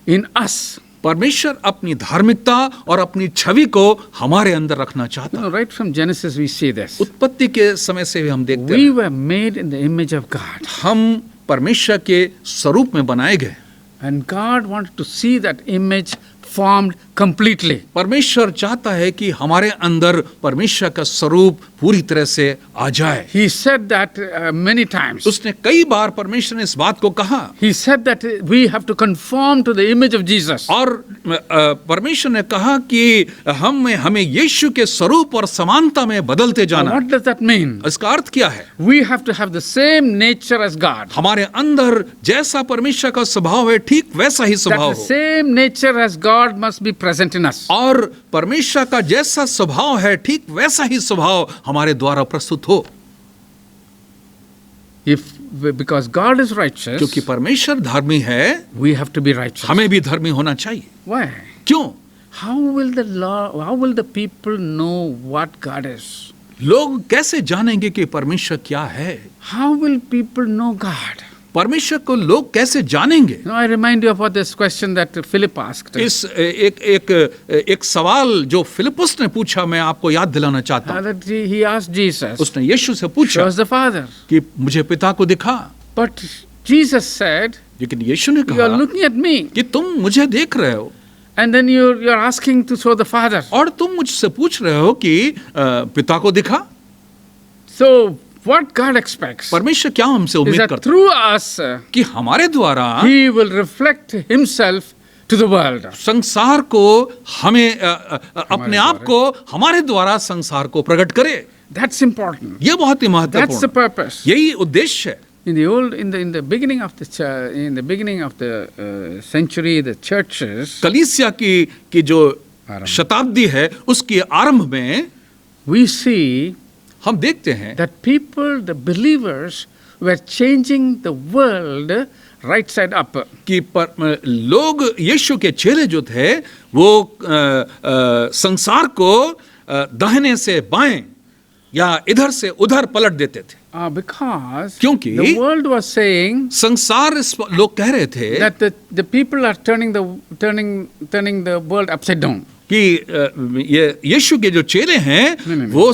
in us. परमेश्वर अपनी धार्मिकता और अपनी छवि को हमारे अंदर रखना चाहता है। Right from Genesis we see this. उत्पत्ति के समय से हम देखते We हैं were made in the image of God. हम परमेश्वर के स्वरूप में बनाए गए, And God wanted to see that image formed completely. परमेश्वर चाहता है कि हमारे अंदर परमेश्वर का स्वरूप पूरी तरह से आ जाए। He said that many times. उसने कई बार परमेश्वर ने इस बात को कहा, He said that we have to conform to the image of Jesus. और परमेश्वर ने कहा कि हमें यीशु के स्वरूप और समानता में बदलते Now, जाना। what does that mean? इसका अर्थ क्या है? We have to have the same nature as God. हमारे अंदर जैसा परमेश्वर का स्वभाव है ठीक वैसा ही That स्वभाव the हो, same nature as God must be present in us. और परमेश्वर का जैसा स्वभाव है ठीक वैसा ही स्वभाव हमारे द्वारा प्रस्तुत हो। Because God is righteous, क्योंकि परमेश्वर धर्मी है, we have to be righteous. हमें भी धर्मी होना चाहिए। Why? क्यों? How will the people know what God is? लोग कैसे जानेंगे कि परमेश्वर क्या है? How will people know God? परमेश्वर को लोग कैसे जानेंगे? I remind you about this question that Philip asked. इस एक सवाल जो फिलिपुस ने पूछा, मैं आपको याद दिलाना चाहता हूँ। That he asked Jesus, उसने यीशु से show पूछा us the Father. कि मुझे पिता को दिखा, But Jesus said, लेकिन यीशु ने you are कहा looking at me. कि तुम मुझे देख रहे हो And then you're asking to show the Father. और तुम मुझसे पूछ रहे हो कि पिता को दिखा। So what God expects परमेश्वर क्या हमसे is उम्मीद that करता through us, कि हमारे द्वारा He will reflect Himself to the world. संसार को हमें अपने आप को हमारे द्वारा संसार को प्रकट करे। That's important. ये बहुत ही That's the महत्वपूर्ण, purpose. यही उद्देश्य है। In the beginning of the century, the churches, कलीसिया की जो आरंभ। शताब्दी है उसके आरंभ में we see हम देखते हैं that the believers, were changing the world right side up. कि लोग यीशु के चेले जो थे वो संसार को दाहिने से बाएं या इधर से उधर पलट देते थे। Because क्योंकि the world was saying संसार लोग कह रहे थे that the people are turning the world upside down. कि ये यीशु के जो चेले हैं नहीं। वो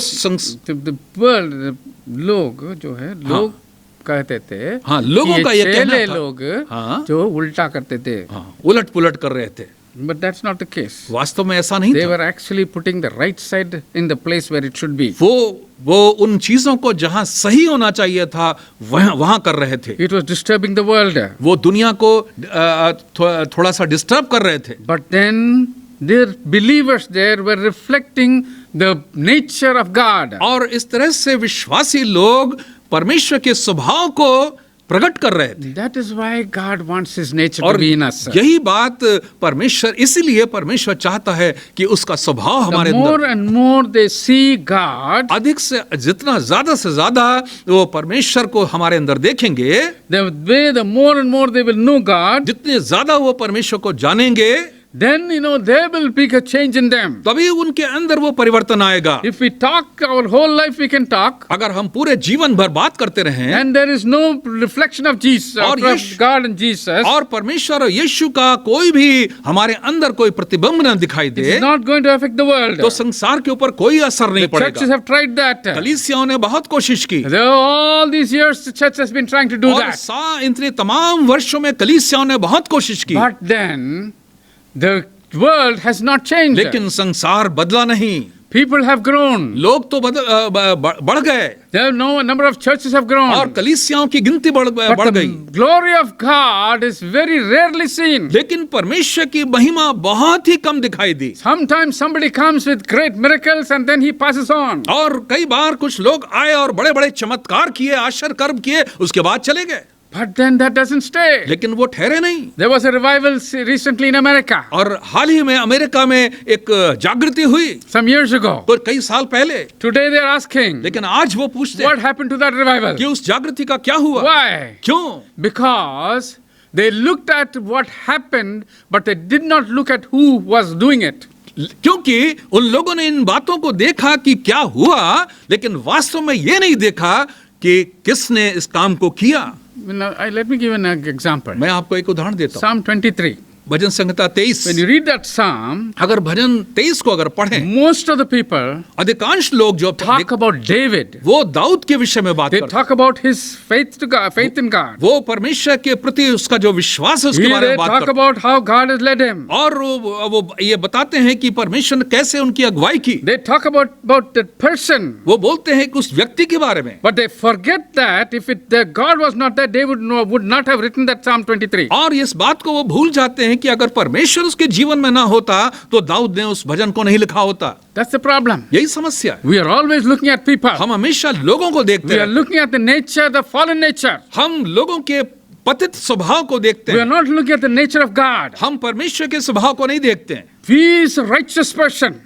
The world, लोग जो है, लोग कहते थे, हाँ, लोगों का ये कहना चेले था, लोग हाँ, जो उल्टा करते थे। उलट पुलट कर रहे थे। But that's not the case. वास्तव में ऐसा नहीं They था। were actually putting the right side in the place where it should be. वो उन चीजों को जहां सही होना चाहिए था वहां कर रहे थे। It was disturbing the world. वो दुनिया को थोड़ा सा डिस्टर्ब कर रहे थे। But then their believers there were reflecting the nature of God. और इस तरह से विश्वासी लोग परमेश्वर के स्वभाव को प्रकट कर रहे थे। That is why God wants His nature to और be in us. यही बात परमेश्वर, इसीलिए परमेश्वर चाहता है कि उसका स्वभाव हमारे The more अंदर, and more they see God, अधिक से जितना ज्यादा से ज्यादा वो परमेश्वर को हमारे अंदर देखेंगे, the more and more they will know God, जितने ज्यादा वो परमेश्वर को जानेंगे, then there will be a change in them. तभी उनके अंदर वो परिवर्तन आएगा। If we talk our whole life, we can talk, अगर हम पूरे जीवन भर बात करते रहें and there is no reflection of Jesus, और of God and Jesus, और परमेश्वर और यीशु का कोई भी हमारे अंदर कोई प्रतिबिंब न दिखाई it they, is not going to affect the world. तो संसार के ऊपर कोई असर नहीं The churches पड़ेगा। have tried that. कलीसियाओं ने बहुत कोशिश की All these years, the church has been trying to do और that. इतने तमाम वर्षों में कलीसियाओं ने बहुत कोशिश की, But then the world has not changed. लेकिन संसार बदला नहीं। People have grown. लोग तो बढ़ गए There no number of churches have और grown. कलीसियाओं की गिनती बढ़ But the गई, glory of God is very rarely seen. लेकिन परमेश्वर की महिमा बहुत ही कम दिखाई दी। Sometimes somebody comes with great miracles and then he passes on. और कई बार कुछ लोग आए और बड़े बड़े चमत्कार किए, आश्चर्य कर्म किए, उसके बाद चले गए, But then that doesn't stay. लेकिन वो ठहरे नहीं। There was a revival recently in America, और हाल ही में अमेरिका में एक जागृति हुई some years ago. कई साल पहले, Today they are asking, लेकिन आज वो पूछते what हैं happened to that revival? कि उस जागृति का क्या हुआ। Why? क्यों? Because they looked at what happened, but they did not look at who was doing it. क्योंकि उन लोगों ने इन बातों को देखा कि क्या हुआ, लेकिन वास्तव में ये नहीं देखा कि किसने इस काम को किया। Let me give an example. मैं आपको एक उदाहरण देता हूँ। Psalm 23. Bhajan Samhita 23। when you read that psalm, अगर भजन 23 को अगर पढ़ें, most of the people अधिकांश लोग जो talk about David. वो दाऊद के विषय में बात They करते talk about his faith to God, faith in God. वो परमेश्वर के प्रति उसका जो विश्वास है उसके बारे They में बात talk करते about how God has led him. और वो ये बताते हैं कि परमेश्वर ने कैसे उनकी अगुवाई की। They talk about that person. वो बोलते हैं कि उस व्यक्ति के बारे में, But they forget that if the God was not there, David would not have written that Psalm 23. और इस बात को वो भूल जाते हैं कि अगर परमेश्वर उसके जीवन में ना होता तो दाऊद ने उस भजन को नहीं लिखा होता। That's the problem. यही समस्या है। We are always looking at people. हम हमेशा लोगों को देखते We are हैं, looking at the nature, the fallen nature. हम लोगों के पतित स्वभाव को देखते We are हैं, not looking at the nature of God. हम परमेश्वर के स्वभाव को नहीं देखते हैं। He is a righteous person.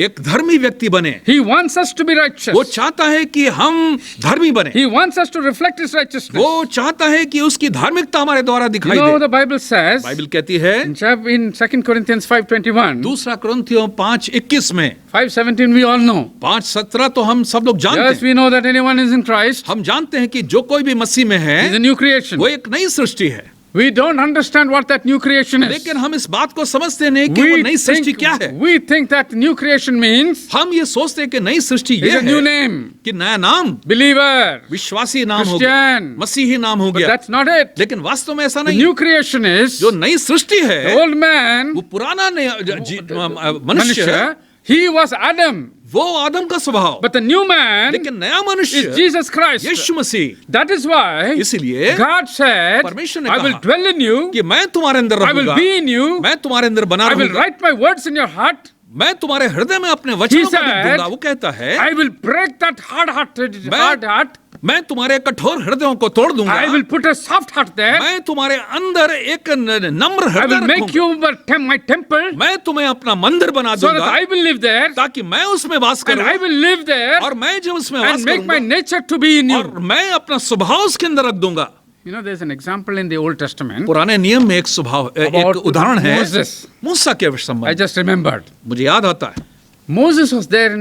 एक धर्मी व्यक्ति बने, He wants us to be righteous. वो चाहता है कि हम धर्मी बने, He wants us to reflect His righteousness. वो चाहता है कि उसकी धार्मिकता हमारे द्वारा You दिखाई know, they. the Bible says Bible कहती है in 2 Corinthians 5:21, दूसरा कुरिन्थियों 5:21 में, 5:17 we all know. 5:17 तो हम सब लोग जानते Yes, हैं। we know that anyone is in Christ. हम जानते हैं कि जो कोई भी मसीह में है He is a new creation. वो एक नई सृष्टि है, We don't understand what that new creation is. लेकिन हम इस बात को समझते नहीं कि वो नई सृष्टि क्या है। we think that new creation means हम ये सोचते हैं कि नई सृष्टि ये is a new है name, कि नया नाम, believer, विश्वासी नाम हो गया, Christian. मसीही नाम हो But गया। that's not it. लेकिन वास्तव में ऐसा The नहीं। new creation is जो नई सृष्टि the है old man, वो पुराना मनुष्य है, Manushya, he was Adam. वो आदम का स्वभाव, But the new man लेकिन नया is मनुष्य Jesus Christ. Yeshu Masih. That is why इसलिए God said, परमेश्वर ने I will कहा dwell in you, कि मैं तुम्हारे अंदर I will रहूंगा, be in you, मैं तुम्हारे अंदर बना I will रहूंगा, write my words in your heart, मैं तुम्हारे हृदय में अपने वचनों को लिख said, दूंगा। वो कहता है I will break that hard heart, मैं तुम्हारे कठोर हृदयों को तोड़ दूंगा, I will put a soft heart there, मैं तुम्हारे अंदर एक नम्र I हृदय will make रखूंगा, you my temple, मैं तुम्हें अपना मंदिर बना so that दूंगा I will live there, ताकि मैं उसमें वास and I करूं will live there, और मैं जब उसमें वास and make my करूंगा nature to be in और you. मैं अपना स्वभाव उसके अंदर रख दूंगा। You know, there's an example in the Old Testament. पुराने नियम में एक स्वभाव एक About उदाहरण है Moses. मूसा के I संबंध। just remembered. मुझे याद आता है Moses was there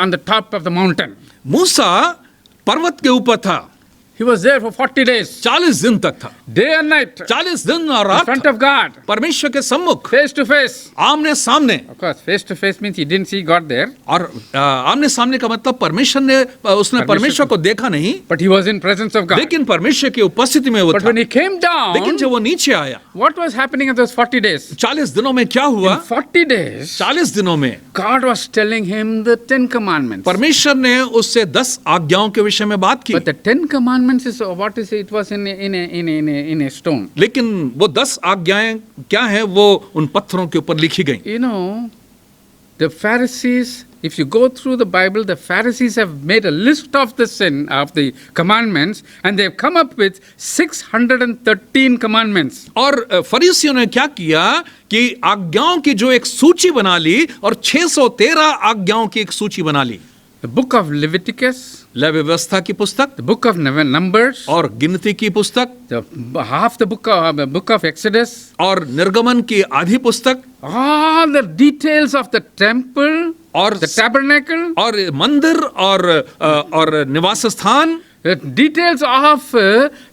on the top of the mountain. मूसा पर्वत के ऊपर था, He was there for 40 days, 40 दिन तक था, day and night, 40 दिन और in रात front था, of God, परमेश्वर के सम्मुख, face to face. आमने सामने। Of course, face to face means he didn't see God there, और आमने सामने का मतलब परमेश्वर ने उसने परमेश्वर को देखा नहीं, but he was in presence of God. लेकिन परमेश्वर की उपस्थिति में वो But था। when he came down, लेकिन जब वो नीचे आया, what was happening in those 40 days? 40 दिनों में क्या हुआ? In 40 days, 40 दिनों में God was telling him the 10 commandments. परमेश्वर ने उससे 10 आज्ञाओं के विषय में बात की। But the 10 commandments is what is it was in a stone. लेकिन वो 10 आज्ञाएं क्या हैं, वो उन पत्थरों के ऊपर लिखी गई। You know, the Pharisees, if you go through the Bible, the Pharisees have made a list of the sin of the commandments, and they've come up with 613 commandments. और फरीसियों ने क्या किया कि आज्ञाओं की जो एक सूची बना ली और 613 आज्ञाओं की एक सूची बना ली। The book of Leviticus, लेवी व्यवस्था की पुस्तक the book of Numbers, और गिनती की पुस्तक half the book of Exodus, और निर्गमन की आधी पुस्तक, all the details of the temple, और the tabernacle, और मंदिर और निवास स्थान, the details of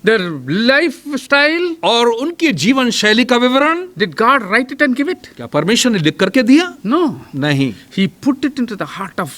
their lifestyle. और उनकी जीवन शैली का विवरण। Did God write it and give it? क्या परमेश्वर ने लिख करके दिया? No. नहीं, He put it into the heart of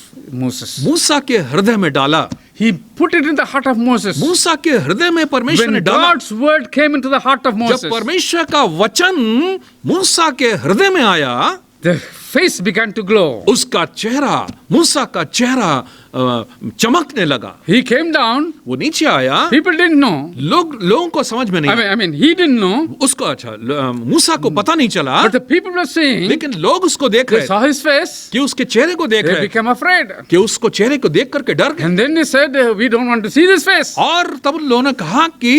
Moses. मूसा के हृदय में डाला। He put it in the heart of Moses. मूसा के हृदय में परमेश्वर ने When डाला। God's word came into the heart of जब Moses, परमेश्वर का वचन मूसा के हृदय में आया, the face began to glow. उसका चेहरा, मूसा का चेहरा चमकने लगा। He came down. वो नीचे आया, People didn't know. लोगों को समझ में नहीं आया। I mean, he didn't know. उसको अच्छा मूसा को पता नहीं चला, But the people were seeing. लेकिन लोग उसको देख They रहे saw his face. कि उसके चेहरे को देख They रहे became afraid. कि उसको चेहरे को देख करके डर गए। And then they said, "We don't want to see this face." और तब उन लोगों ने कहा कि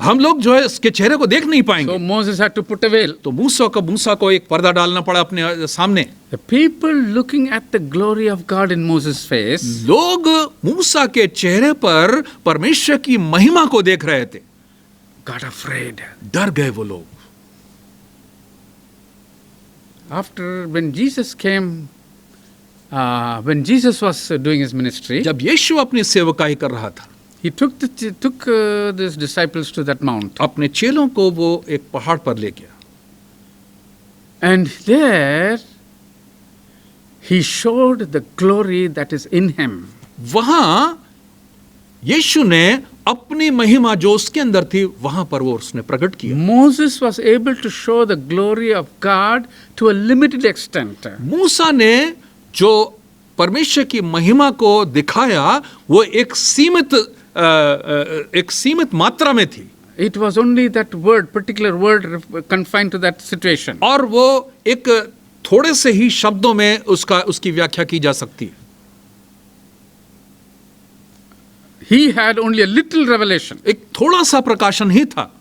हम लोग जो है इसके चेहरे को देख नहीं पाएंगे। So Moses had to put a veil. तो मूसा को एक पर्दा डालना पड़ा अपने सामने। The people looking at the glory of God in Moses' face, लोग मूसा के चेहरे पर परमेश्वर की महिमा को देख रहे थे, got afraid. डर गए वो लोग। After when Jesus came, when Jesus was doing his ministry, जब यीशु अपनी सेवकाई कर रहा था, he took these disciples to that mount. अपने चेलों को वो एक पहाड़ पर ले गया। And there he showed the glory that is in him. वहां यीशु ने अपनी महिमा जो उसके अंदर थी वहां पर वो उसने प्रकट किया। Moses was able to show the glory of God to a limited extent. मूसा ने जो परमेश्वर की महिमा को दिखाया वो एक सीमित मात्रा में थी। It was only that word, particular word confined to that situation. और वो एक थोड़े से ही शब्दों में उसकी व्याख्या की जा सकती है। He had only a little revelation. एक थोड़ा सा प्रकाशन ही था।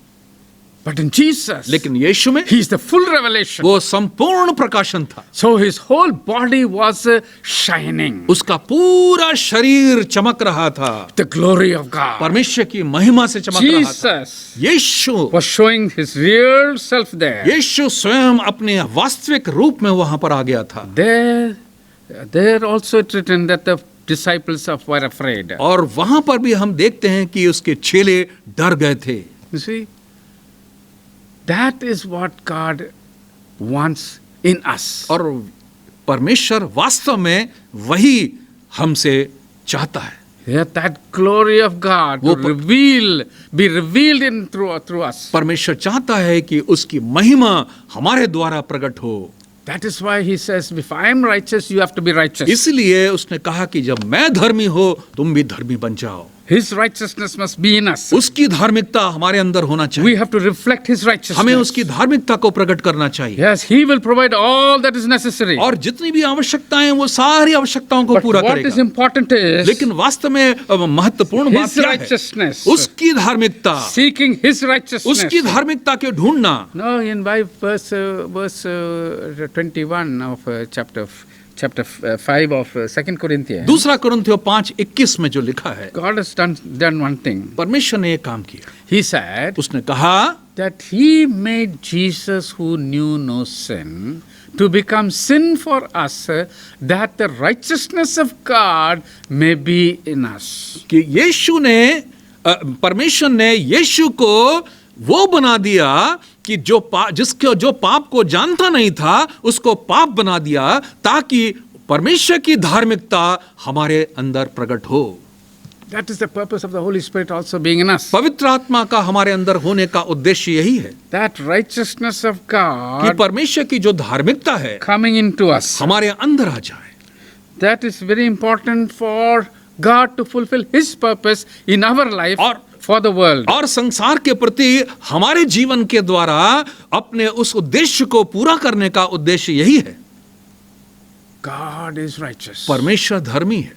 But in Jesus, लेकिन यीशु में he is the full revelation. वो संपूर्ण प्रकाशन था। So his whole body was shining. उसका पूरा शरीर चमक रहा था, The glory of God. परमेश्वर की महिमा से चमक रहा था। Jesus Yeshu was showing his real self there. यीशु स्वयं अपने वास्तविक रूप में वहां पर आ गया था। There also it's written that the disciples were afraid. और वहां पर भी हम देखते हैं कि उसके चेले डर गए थे। You see, that is what God wants in us. और परमेश्वर वास्तव में वही हमसे चाहता है। That glory of God वो to be revealed in through us. परमेश्वर चाहता है कि उसकी महिमा हमारे द्वारा प्रकट हो। That is why he says, if I am righteous, you have to be righteous. इसलिए उसने कहा कि जब मैं धर्मी हो तुम भी धर्मी बन जाओ। His righteousness must be in us. उसकी धार्मिकता हमारे अंदर होना We चाहिए। have to reflect his righteousness. हमें उसकी धार्मिकता को प्रकट करना चाहिए। Yes, he will provide all that is necessary. और जितनी भी आवश्यकताएं वो सारी आवश्यकताओं को But पूरा what is करेगा। important is लेकिन वास्तव में महत्वपूर्ण बात his क्या है? righteousness. उसकी धार्मिकता, Seeking his righteousness. उसकी धार्मिकता के ढूंढना। No, in verse 21 of chapter 5 of 2 Corinthians. दूसरा कुरिन्थियों 5:21 में जो लिखा है, God has done one thing. परमेश्वर ने एक काम किया। He said उसने कहा that he made Jesus who knew no sin to become sin for us, that the righteousness of God may be in us. कि परमेश्वर ने यीशु को वो बना दिया कि जो पाप को जानता नहीं था उसको पाप बना दिया ताकि परमेश्वर की धार्मिकता हमारे अंदर प्रकट हो। That is the purpose of the Holy Spirit also being in us. पवित्र आत्मा का हमारे अंदर होने का उद्देश्य यही है That righteousness of कि God परमेश्वर की जो धार्मिकता है coming into us. हमारे अंदर आ जाए। That is very important for God to fulfill his purpose in our life और for the world. और संसार के प्रति हमारे जीवन के द्वारा अपने उस उद्देश्य को पूरा करने का उद्देश्य यही है। God is righteous. परमेश्वर धर्मी है,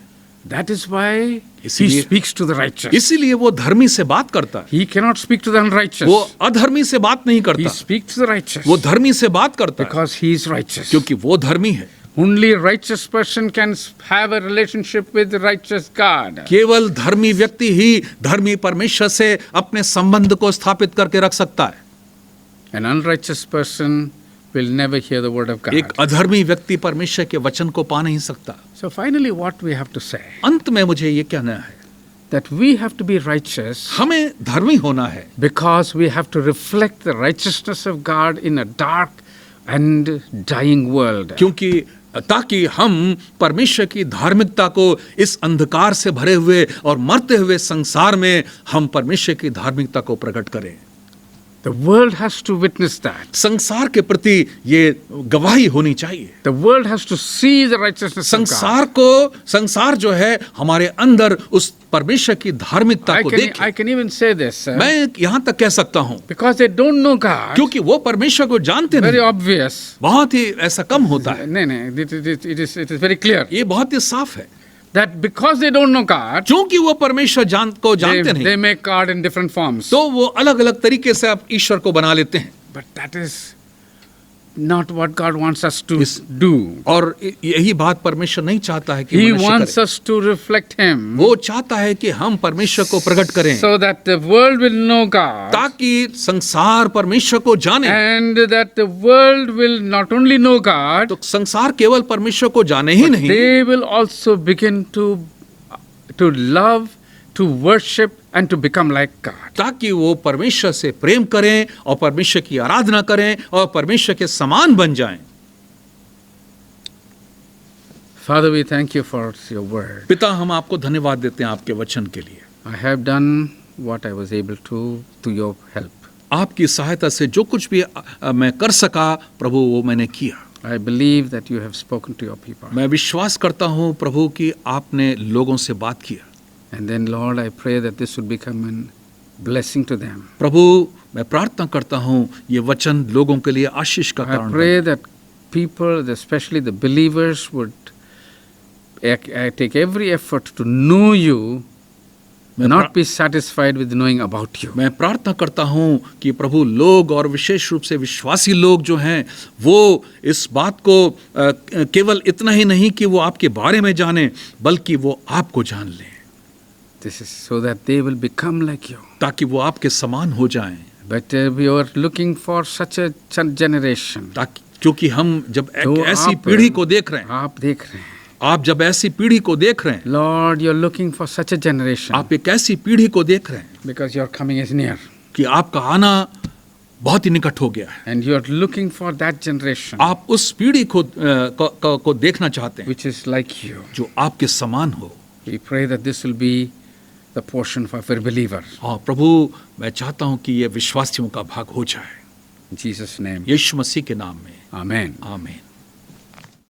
That is why he इसीलिए- speaks to the righteous. इसीलिए वो धर्मी से बात करता है। He cannot speak to the unrighteous. वो अधर्मी से बात नहीं He करता, speaks to the righteous वो धर्मी से बात करता है because he is righteous. क्योंकि वो धर्मी है। Only a righteous person can have a relationship with the righteous God. केवल धर्मी व्यक्ति ही धर्मी परमेश्वर से अपने संबंध को स्थापित करके रख सकता है। An unrighteous person will never hear the word of God. एक अधर्मी व्यक्ति परमेश्वर के वचन को पा नहीं सकता। So finally what we have to say, अंत में मुझे ये कहना है, that we have to be righteous हमें धर्मी होना है because we have to reflect the righteousness of God in a dark and dying world. क्योंकि ताकि हम परमेश्वर की धार्मिकता को इस अंधकार से भरे हुए और मरते हुए संसार में हम परमेश्वर की धार्मिकता को प्रकट करें। The world has to witness that. संसार के प्रति ये गवाही होनी चाहिए। The world has to see the righteousness of God. संसार जो है हमारे अंदर उस परमेश्वर की धार्मिकता को देखे। I can even say this. मैं यहाँ तक कह सकता हूँ Because they don't know God. क्योंकि वो परमेश्वर को जानते Very नहीं। obvious. बहुत ही ऐसा कम होता है। नहीं, it is very clear ये बहुत ही साफ है that because they don't know God, क्योंकि वो परमेश्वर को जानते they नहीं make God in different forms. तो वो अलग अलग तरीके से आप ईश्वर को बना लेते हैं। But that is not what God wants us to Is- do. और यही बात परमेश्वर नहीं चाहता है कि He मनुष्य wants करे। us to reflect Him वो चाहता है कि हम परमेश्वर को प्रकट करें so that the world will know God ताकि संसार परमेश्वर को जाने। and that the world will not only know God, तो संसार केवल परमेश्वर को जाने ही नहीं they will also begin to love to worship and to become like God. ताकि वो परमेश्वर से प्रेम करें और परमेश्वर की आराधना करें और परमेश्वर के समान बन जाएं। Father, we thank you for your word. पिता, हम आपको धन्यवाद देते हैं आपके वचन के लिए। I have done what I was able to your help. आपकी सहायता से जो कुछ भी मैं कर सका प्रभु वो मैंने किया। I believe that you have spoken to your people. मैं विश्वास करता हूँ प्रभु कि आपने लोगों से बात किया। And then Lord, I pray that this would become a blessing to them. प्रभु, मैं प्रार्थना करता हूँ ये वचन लोगों के लिए आशीष का I कारण pray that people, especially the believers, would take every effort to know you, not be satisfied with knowing about you. मैं प्रार्थना करता हूँ कि प्रभु लोग और विशेष रूप से विश्वासी लोग जो हैं वो इस बात को केवल इतना ही नहीं कि वो आपके बारे में जाने बल्कि वो आपको जान लें। This is so that they will become like you. ताकि वो आपके समान हो जाएं। But we are looking for such a generation. ताकि क्योंकि हम जब तो एक ऐसी आप- पीढ़ी को देख रहे हैं, आप देख रहे हैं। आप जब ऐसी पीढ़ी को देख रहे हैं, Lord, you're looking for such a generation आप एक ऐसी पीढ़ी को देख रहे हैं because your coming is near. कि आपका आना बहुत ही निकट हो गया है। And you're looking for that generation आप उस पीढ़ी को देखना चाहते हैं which is like you. जो आपके समान हो। We pray that this will be the portion for every believer. हाँ प्रभु, मैं चाहता हूँ कि ये विश्वासियों का भाग हो जाए। In Jesus' name. यीशु मसीह के नाम में Amen. आमीन।